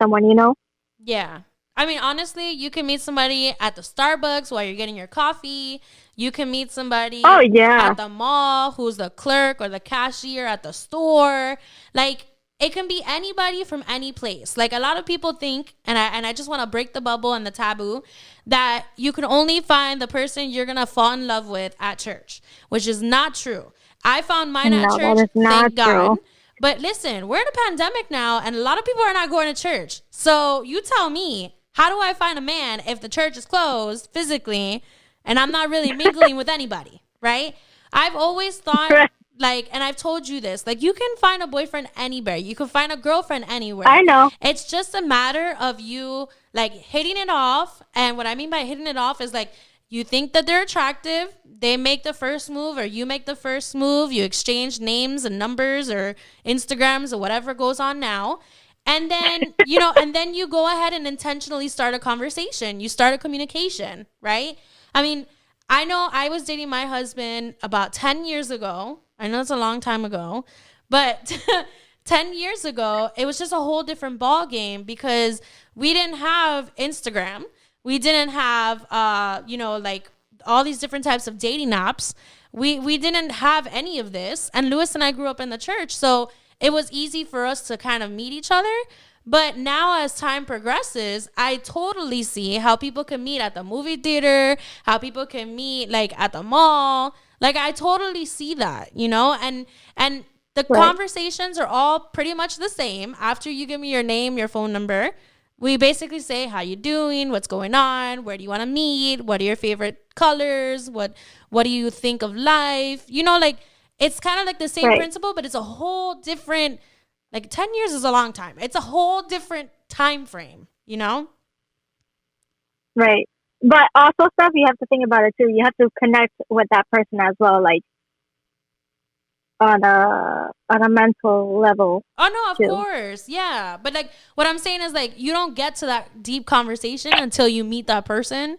someone,
Yeah. I mean, honestly, you can meet somebody at the Starbucks while you're getting your coffee. You can meet
Oh
somebody
yeah,
at the mall who's the clerk or the cashier at the store. Like, it can be anybody from any place. Like, a lot of people think, and I just want to break the bubble and the taboo, that you can only find the person you're going to fall in love with at church, which is not true. I found mine at
no, that
church,
is not
thank God.
true.
But listen, we're in a pandemic now, and a lot of people are not going to church. So you tell me, how do I find a man if the church is closed physically and I'm not really mingling with anybody, right? I've always thought, like, and I've told you this, like, you can find a boyfriend anywhere. You can find a girlfriend anywhere.
I know.
It's just a matter of you, like, hitting it off. And what I mean by hitting it off is, like, you think that they're attractive, they make the first move, or you make the first move, you exchange names and numbers or Instagrams or whatever goes on now. And then, and then you go ahead and intentionally start a conversation. You start a communication, right? I mean, I know I was dating my husband about 10 years ago. I know it's a long time ago, but 10 years ago, it was just a whole different ball game because we didn't have Instagram. We didn't have, like all these different types of dating apps. We didn't have any of this. And Lewis and I grew up in the church. So it was easy for us to kind of meet each other. But now as time progresses, I totally see how people can meet at the movie theater, how people can meet like at the mall. Like I totally see that, and the
Right.
conversations are all pretty much the same. After you give me your name, your phone number, we basically say how you doing, what's going on, where do you want to meet, what are your favorite colors, what do you think of life, like it's kind of like the same
Right.
principle, but it's a whole different, like 10 years is a long time. It's a whole different time frame.
Right. But also stuff you have to think about it too. You have to connect with that person as well, like on a mental level
Oh no, of
too.
course. Yeah. But like what I'm saying is like you don't get to that deep conversation until you meet that person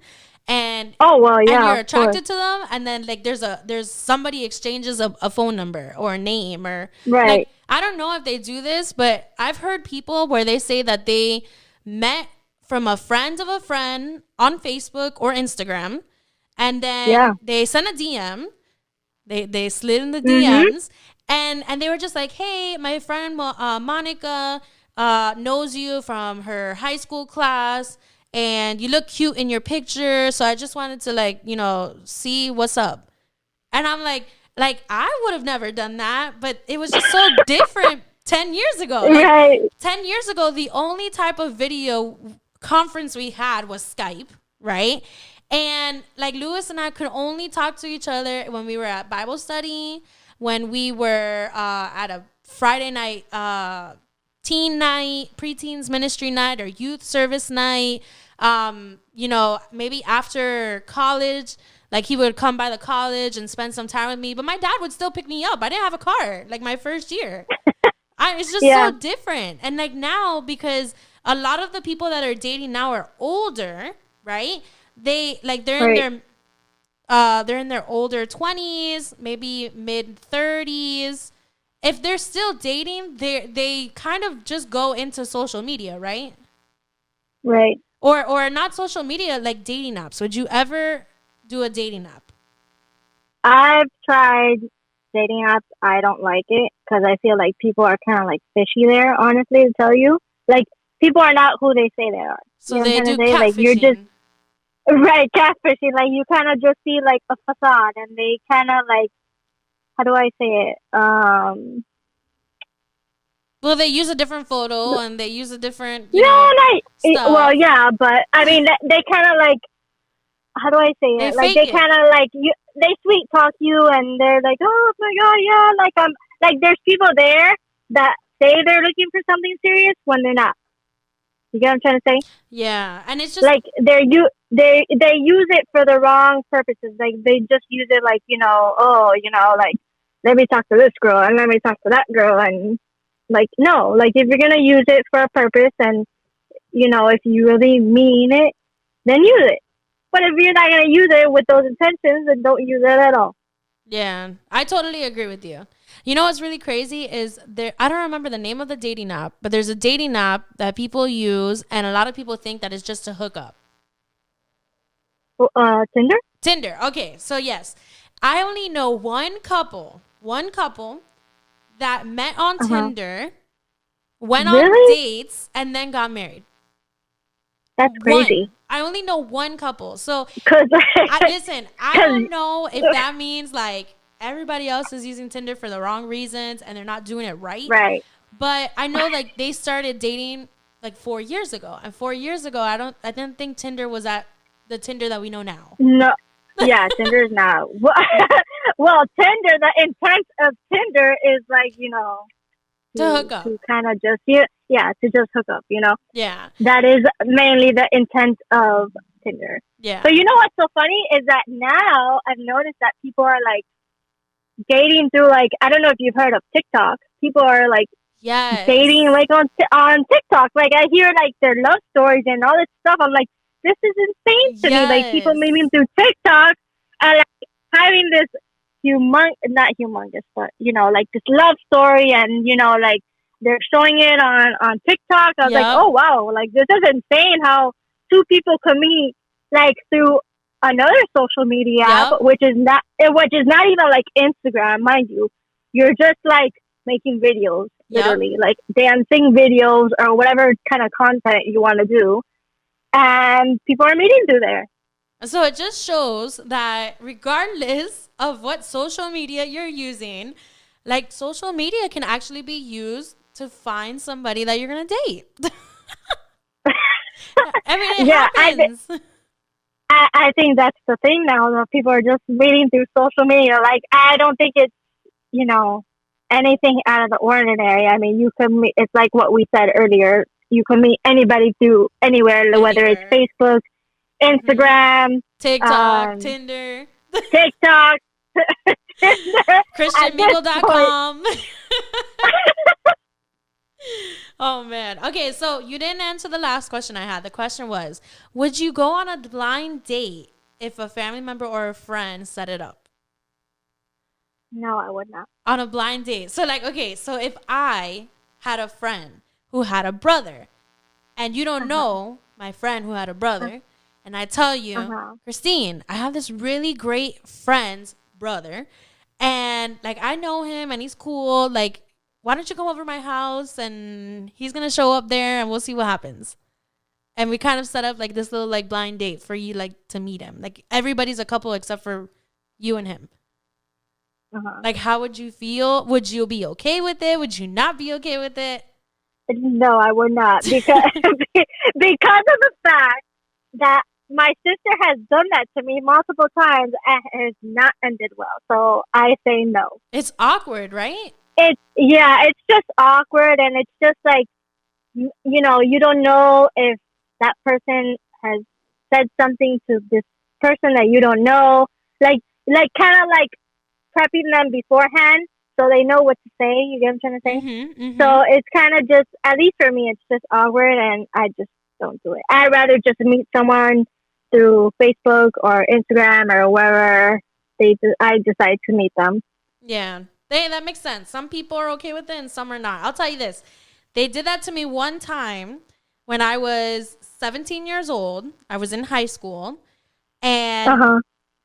and
Oh well, yeah,
you're
of course.
attracted to them, and then like there's somebody exchanges a phone number or a name, or like
Right.
I don't know if they do this, but I've heard people where they say that they met from a friend of a friend on Facebook or Instagram, and
Yeah.
then they sent a DM. They slid in the
Mhm.
DMs, and they were just like, "Hey, my friend Monica knows you from her high school class, and you look cute in your picture. So I just wanted to like see what's up." And I'm like I would have never done that, but it was just so different 10 years ago. Like
Right.
10 years ago, the only type of video conference we had was Skype, right? And like Lewis and I could only talk to each other when we were at Bible study, when we were at a Friday night teen night, preteens ministry night, or youth service night. Maybe after college, like he would come by the college and spend some time with me. But my dad would still pick me up. I didn't have a car like my first year. It's just so
Yeah.
different. And like now, because a lot of the people that are dating now are older, right? They like
Right.
they're in their older 20s, maybe mid 30s. If they're still dating, they kind of just go into social media, right?
Right.
Or not social media, like dating apps. Would you ever do a dating app?
I've tried dating apps. I don't like it because I feel like people are kind of like fishy there. Honestly, to tell you, like people are not who they say they are.
So
You know what
they
I'm trying
do
to say? Like you're just
catfishing.
right catfishing. Like you kind of just see like a facade, and they kind of like, how do I say it?
Well, they use a different photo and they use a different,
No, like well,
stuff.
yeah, but I mean, they kind of like, how do I say
They
it? Like
fake
they
it.
kind of like you, they sweet talk you, and they're like, oh my god, yeah, like like there's people there that say they're looking for something serious when they're not. You get what I'm trying to say?
Yeah, and it's just
Like they use it for the wrong purposes. Like they just use it like, oh, like let me talk to this girl and let me talk to that girl, and like no, like if you're gonna use it for a purpose, and if you really mean it, then use it. But if you're not gonna use it with those intentions, then don't use it at all.
yeah, I totally agree with you. You know what's really crazy is there. I don't remember the name of the dating app, but there's a dating app that people use, and a lot of people think that it's just to hook up.
Tinder?
Tinder. Okay, so yes, I only know one couple that met on
Uh huh.
Tinder, went on
Really?
dates, and then got married.
That's
One.
crazy.
I only know one couple. So
Cause,
I listen, I
cause,
don't know if that means like everybody else is using Tinder for the wrong reasons and they're not doing it right.
right.
But I know like they started dating like 4 years ago. And 4 years ago I didn't think Tinder was at the Tinder that we know now.
No, yeah, Tinder is not. Well, Tinder. The intent of Tinder is like
To
to
hook up.
to kind of just yeah, to just hook up.
Yeah.
That is mainly the intent of Tinder.
Yeah.
But what's so funny is that now I've noticed that people are like dating through, like, I don't know if you've heard of TikTok. People are like dating
Yes.
like on TikTok. Like I hear like their love stories and all this stuff. I'm like, this is insane to me. Like people
Yes.
meeting through TikTok and like having this not humongous, but like this love story, and like they're showing it on TikTok. I was like,
Yep.
oh wow, like this is insane how two people can meet like through another social media app,
Yep.
which is not even like Instagram, mind you. You're just like making videos,
Yep.
literally, like dancing videos or whatever kind of content you want to do, and people are meeting through there.
So it just shows that regardless of what social media you're using, like social media can actually be used to find somebody that you're gonna date. I mean, it
Yeah,
happens.
I think that's the thing now. That people are just meeting through social media. Like I don't think it's you know anything out of the ordinary. I mean, you can meet. It's like what we said earlier. You can meet anybody through anywhere, whether it's
Anywhere.
Facebook,
Hmm.
Instagram,
TikTok,
um,
Tinder,
TikTok, Tinder. At this point,
ChristianMingle.com. Oh man. Okay, so you didn't answer the last question I had. The question was, would you go on a blind date if a family member or a friend set it up?
no, I would not.
On a blind date. So like, okay, so if I had a friend who had a brother and you don't
Uh huh.
know my friend who had a brother, and I tell
Uh
you,
huh.
Christine, I have this really great friend's brother, and like I know him and he's cool. Like, why don't you come over to my house and he's gonna show up there and we'll see what happens. And we kind of set up like this little like blind date for you like to meet him. Like everybody's a couple except for you and him.
Uh huh.
Like how would you feel? Would you be okay with it? Would you not be okay with it?
No, I would not, because because of the fact that my sister has done that to me multiple times and has not ended well. So I say no.
It's awkward, right?
It's just awkward, and it's just like you don't know if that person has said something to this person that you don't know, like kind of like prepping them beforehand so they know what to say. You get what I'm trying to say?
Mm-hmm.
So
Mm-hmm.
it's kind of just, at least for me, it's just awkward, and I just don't do it. I'd rather just meet someone through Facebook or Instagram or wherever I decide to meet them.
Yeah. That makes sense. Some people are okay with it and some are not. I'll tell you this. They did that to me one time when I was 17 years old. I was in high school
Uh
and
huh.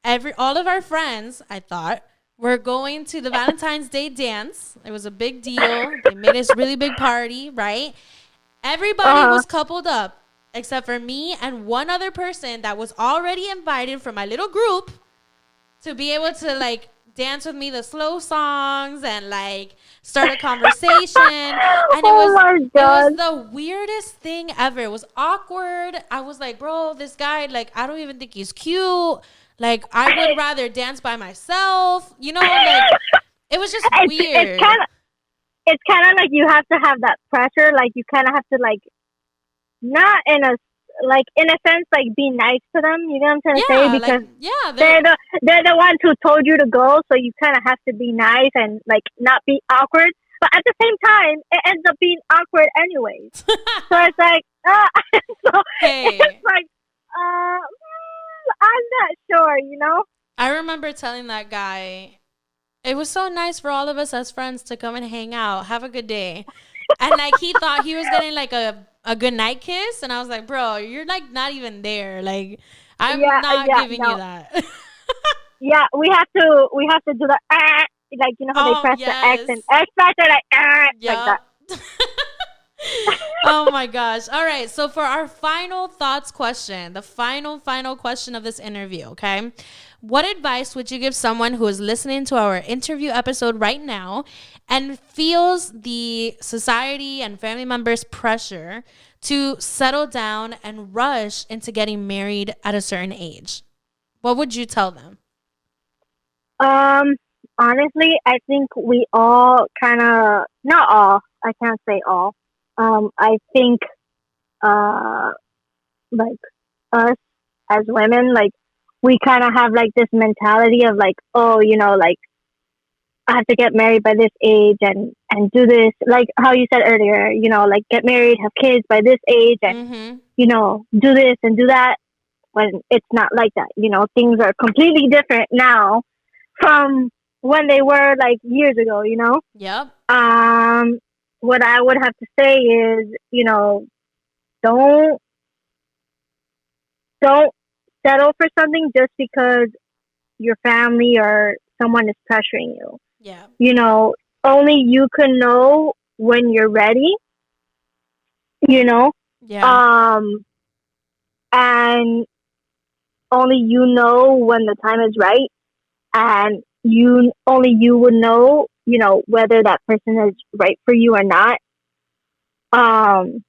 every all of our friends, I thought, were going to the Valentine's Day dance. It was a big deal. They made this really big party, right? Everybody
Uh huh.
was coupled up except for me and one other person that was already invited from my little group to be able to like dance with me the slow songs and like start a conversation, and it
Oh
was
my
it was
god.
the weirdest thing ever. It was awkward. I was like, bro, this guy, like, I don't even think he's cute. Like, I would rather dance by myself, like it was just
It's
weird.
kind of like you have to have that pressure. Like you kind of have to like not in a in a sense like be nice to them. You know what I'm trying to say?
Yeah, like
Because
yeah,
they're
they're
the ones who told you to go, so you kind of have to be nice and like not be awkward. But at the same time, it ends up being awkward anyways. So it's like, so it's
hey.
like, I'm not sure.
I remember telling that guy, it was so nice for all of us as friends to come and hang out. Have a good day. And like he thought he was getting like a good night kiss, and I was like, bro, you're like not even there. Like I'm
Yeah,
not
yeah,
giving you
no,
that.
yeah. We have to do the like how they
Oh
press the X
yes.
and X factor like that.
Yep. Oh my gosh. All right. So for our final thoughts question, the final question of this interview, okay? What advice would you give someone who is listening to our interview episode right now and feels the society and family members' pressure to settle down and rush into getting married at a certain age? What would you tell them?
Um, Honestly, I think we all kind of, not all, I can't say all. I think, uh, like us as women, like we kind of have like this mentality of like, oh, like I have to get married by this age and do this, like how you said earlier, like get married, have kids by this age, and
Mm-hmm.
do this and do that. When it's not like that, things are completely different now from when they were like years ago.
Yep.
Um, what I would have to say is, don't don't settle for something just because your family or someone is pressuring you.
Yeah.
You know, only you can know when you're ready. You know,
Yeah.
um, and only you know when the time is right, and you would know, whether that person is right for you or not. Um,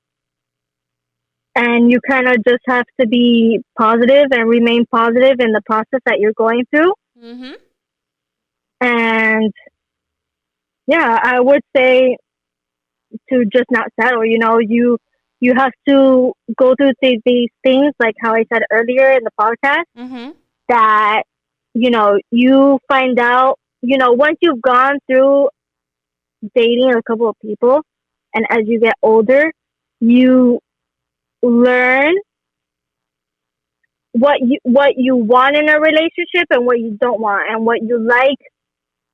and you kind of just have to be positive and remain positive in the process that you're going through.
Mm-hmm.
And yeah, I would say to just not settle. You have to go through these things, like how I said earlier in the podcast,
Mm-hmm.
that you find out. Once you've gone through dating a couple of people, and as you get older, you learn what you want in a relationship and what you don't want, and what you like,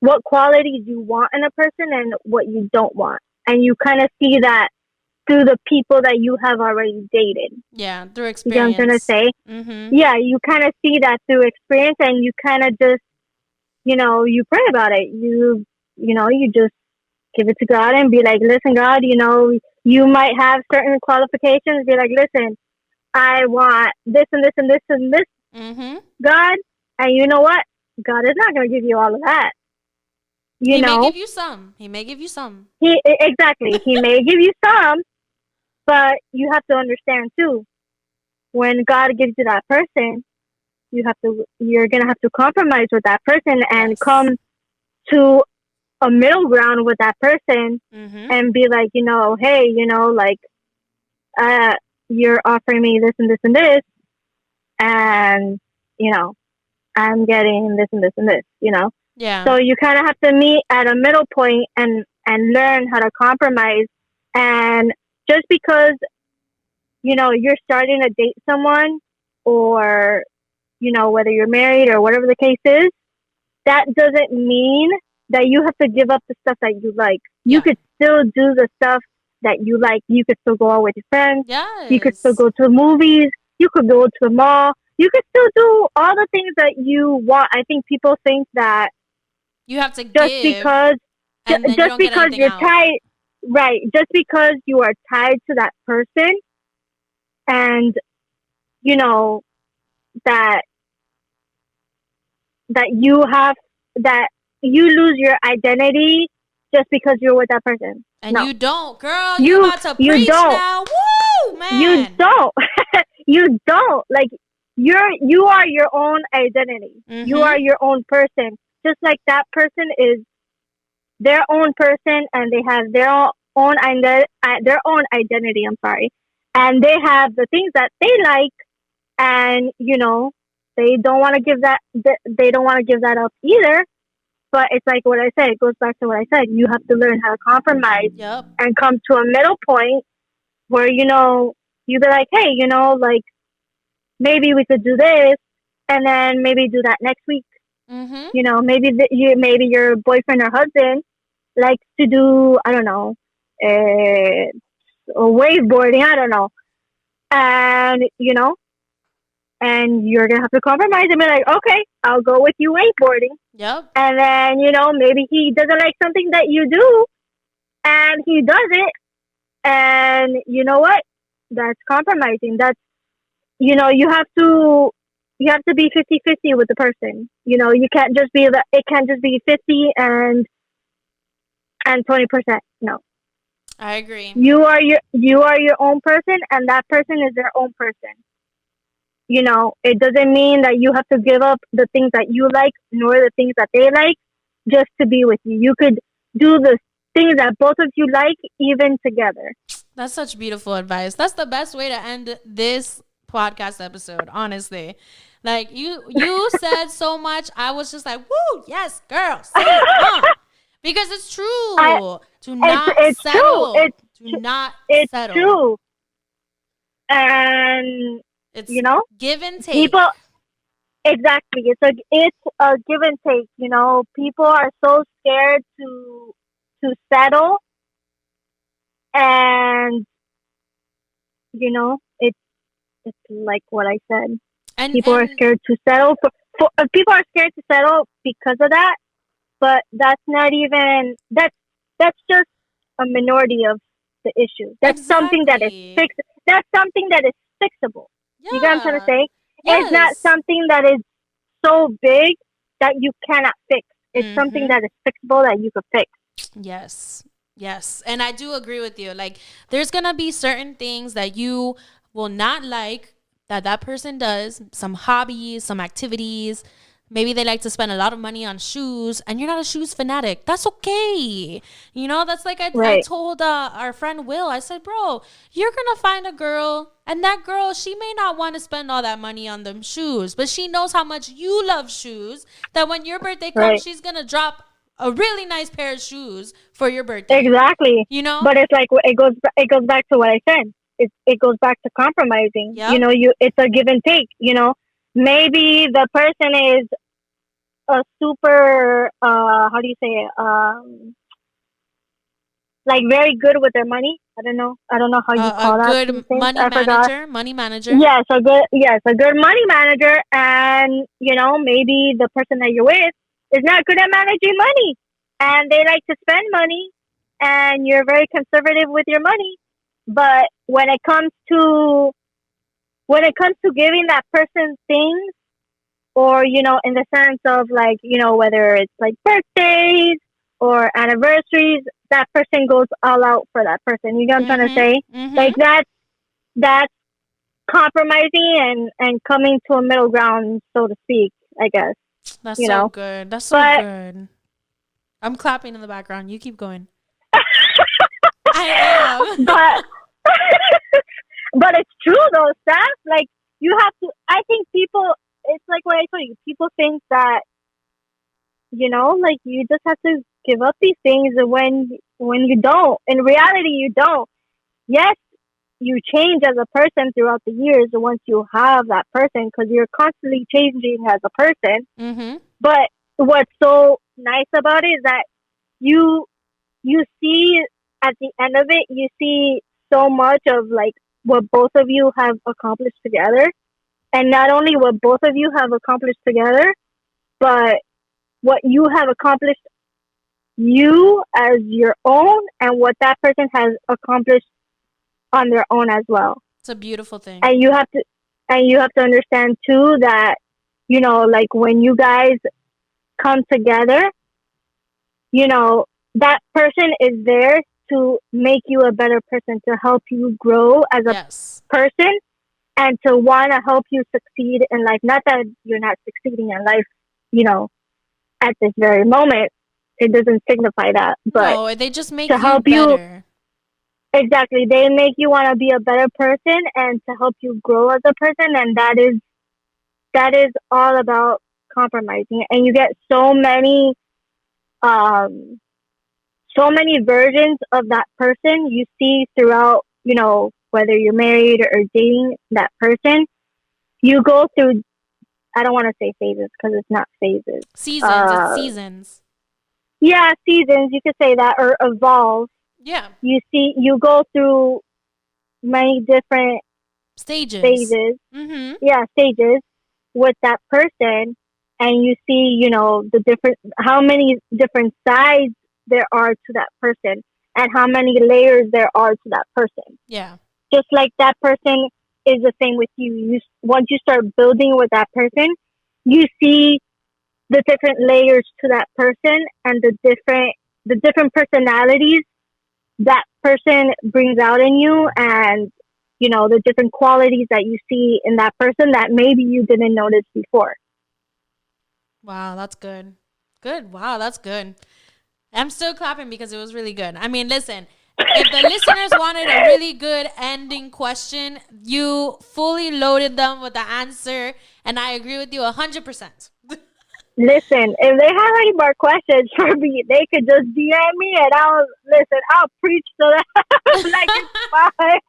what qualities you want in a person and what you don't want. And you kind of see that through the people that you have already dated.
Yeah. Through
You know what I'm trying to
experience.
say?
Mm-hmm.
Yeah, you kind of see that through experience, and you kind of just, you pray about it. You just give it to God and be like, listen, God, you might have certain qualifications. Be like, listen, I want this and this and this and this,
Mm-hmm.
God. And you know what? God is not going to give you all of that. You
He may
know,
give you some. He may give you some.
exactly. He may give you some, but you have to understand too. When God gives you that person, you're gonna have to compromise with that person and
Yes.
come to a middle ground with that person
Mm-hmm.
and be like, hey, like, uh, you're offering me this and this and this, and you know, I'm getting this and this and this.
Yeah.
So you kind of have to meet at a middle point and learn how to compromise. And just because you're starting to date someone, or whether you're married or whatever the case is, that doesn't mean that you have to give up the stuff that you like. You
Yeah.
could still do the stuff that you like. You could still go out with your friends. You could still
Yes.
go to the movies. You could go to the mall. You could still do all the things that you want. I think people think that
You have to
just
give
because
and then you
just
don't get
because
anything
you're
out.
tied, right, just because you are tied to that person, and you know that that you have that you lose your identity just because you're with that person.
And
No,
you don't, girl. You
you
about to
you
preach
don't
now. Woo,
you
man.
don't you don't like you are your own identity. You
Mm-hmm.
are your own person. Just like that person is their own person, and they have their own identity. I'm sorry, and they have the things that they like, and they don't want to give that. They don't want to give that up either. But it's like what I said. It goes back to what I said. You have to learn how to compromise
Yep.
and come to a middle point where you be like, hey, like maybe we could do this, and then maybe do that next week.
Mm-hmm.
Maybe your boyfriend or husband likes to do, I don't know, wakeboarding. I don't know, and and you're gonna have to compromise and be like, okay, I'll go with you wakeboarding.
Yep.
And then maybe he doesn't like something that you do, and he does it, and you know what? That's compromising. That's you have to be 50-50 with the person. You can't just be that. It can't just be 50 and 20%. No,
I agree.
You are your own person, and that person is their own person. It doesn't mean that you have to give up the things that you like nor the things that they like just to be with you. You could do the things that both of you like even together.
That's such beautiful advice. That's the best way to end this podcast episode, honestly. Like you said so much. I was just like, woo, yes, girl, say it on. Because it's true. Do not
it's
settle.
true.
Do not
It's
settle.
true. And
It's give and take.
people exactly. It's a give and take. People are so scared to settle, and it's like what I said.
And
People are scared to settle people are scared to settle because of that, but that's not even that's just a minority of the issue. That's something that is
exactly.
that's something that is fixable. You get what I'm trying to
Yeah.
say? It's not
Yes.
something that is so big that you cannot fix. It's something
Mm-hmm.
that is fixable that you could fix.
Yes. Yes. And I do agree with you. Like, there's going to be certain things that you will not like that person does, some hobbies, some activities. Maybe they like to spend a lot of money on shoes, and you're not a shoes fanatic. That's okay. That's like I
Right.
told our friend Will, I said, bro, you're going to find a girl, and that girl, she may not want to spend all that money on them shoes, but she knows how much you love shoes, that when your birthday comes,
Right.
she's going to drop a really nice pair of shoes for your birthday.
Exactly.
You know?
But it's like it goes back to what I said. It goes back to compromising.
Yep.
It's a give and take. Maybe the person is a super how do you say it, like very good with their money. I don't know how you
A
call that these
good
things. I forgot.
money manager.
Yes, a good money manager, and maybe the person that you're with is not good at managing money, and they like to spend money, and you're very conservative with your money. But when it comes to giving that person things, or in the sense of like whether it's like birthdays or anniversaries, that person goes all out for that person. You know what I'm trying to
Mm-hmm.
say?
Mm-hmm.
Like that's compromising and coming to a middle ground, so to speak, I guess.
That's
you
so
know
good. That's so
but
good. I'm clapping in the background. You keep going. I am.
but but it's true though, Steph. Like, you have to, I think people, it's like what I told you, people think that like you just have to give up these things when you don't. In reality, you don't. Yes, you change as a person throughout the years once you have that person, because you're constantly changing as a person.
Mm-hmm.
But what's so nice about it is that you you see, at the end of it, you see so much of like what both of you have accomplished together, and not only what both of you have accomplished together, but what you have accomplished you as your own, and what that person has accomplished on their own as well.
It's a beautiful thing.
And you have to understand too that like when you guys come together, that person is there to make you a better person, to help you grow as a
Yes.
person, and to want to help you succeed in life. Not that you're not succeeding in life, at this very moment. It doesn't signify that, but
No, they just make
to
you
help you,
better.
Exactly. They make you want to be a better person and to help you grow as a person, and that is all about compromising. And you get um so many versions of that person you see throughout, whether you're married or dating that person. You go through, I don't want to say phases because it's not phases.
Seasons. It's seasons.
Yeah, seasons, you could say that, or evolve.
Yeah.
You go through many different
Stages.
phases.
Mm-hmm.
Yeah, stages with that person, and you see, the different, how many different sides there are to that person, and how many layers there are to that person.
Yeah.
Just like that person is the same with you. Once you start building with that person, you see the different layers to that person, and the different personalities that person brings out in you, and the different qualities that you see in that person that maybe you didn't notice before.
Wow, that's good. Good. Wow, that's good. I'm still clapping because it was really good. I mean, listen, if the listeners wanted a really good ending question, you fully loaded them with the answer, and I agree with you 100%.
Listen, if they have any more questions for me, they could just DM me, and I'll preach to them like it's fine.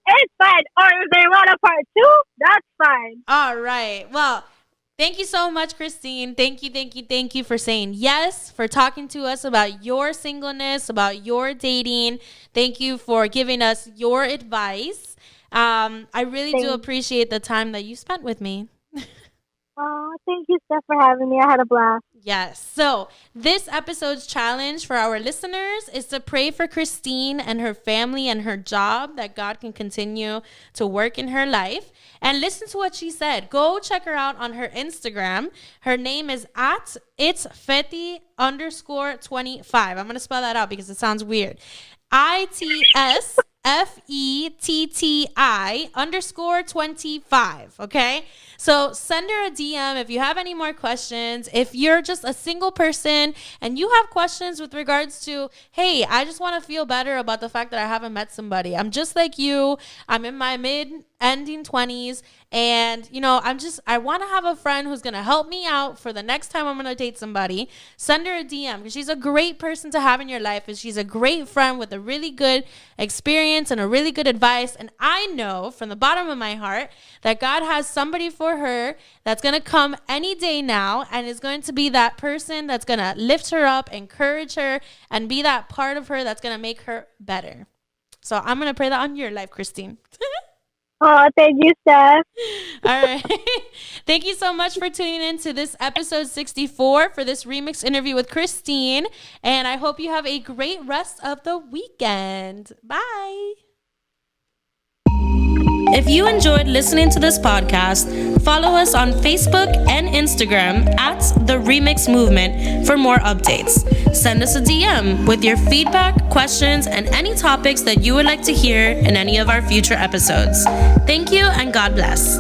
It's fine. Or if they want a part two, that's fine.
All right. Well, thank you so much, Christine. Thank you for saying yes, for talking to us about your singleness, about your dating. Thank you for giving us your advice. I really do appreciate the time that you spent with me.
Oh, thank you, Steph, for having me. I had a blast.
Yes. So this episode's challenge for our listeners is to pray for Christine and her family and her job, that God can continue to work in her life. And listen to what she said. Go check her out on her Instagram. Her name is at itsfetti_25. I'm going to spell that out because it sounds weird. ITSFETTI_25. Okay. So send her a DM if you have any more questions. If you're just a single person and you have questions with regards to, hey, I just want to feel better about the fact that I haven't met somebody. I'm just like you. I'm in my ending 20s, and I want to have a friend who's going to help me out for the next time I'm going to date somebody. Send her a DM because she's a great person to have in your life, and she's a great friend with a really good experience and a really good advice. And I know from the bottom of my heart that God has somebody for her that's going to come any day now, and is going to be that person that's going to lift her up, encourage her, and be that part of her that's going to make her better. So I'm going to pray that on your life, Christine.
Oh, thank you, Steph.
All right. Thank you so much for tuning in to this episode 64 for this remix interview with Christine. And I hope you have a great rest of the weekend. Bye. If you enjoyed listening to this podcast, follow us on Facebook and Instagram at The Remix Movement for more updates. Send us a DM with your feedback, questions, and any topics that you would like to hear in any of our future episodes. Thank you, and God bless.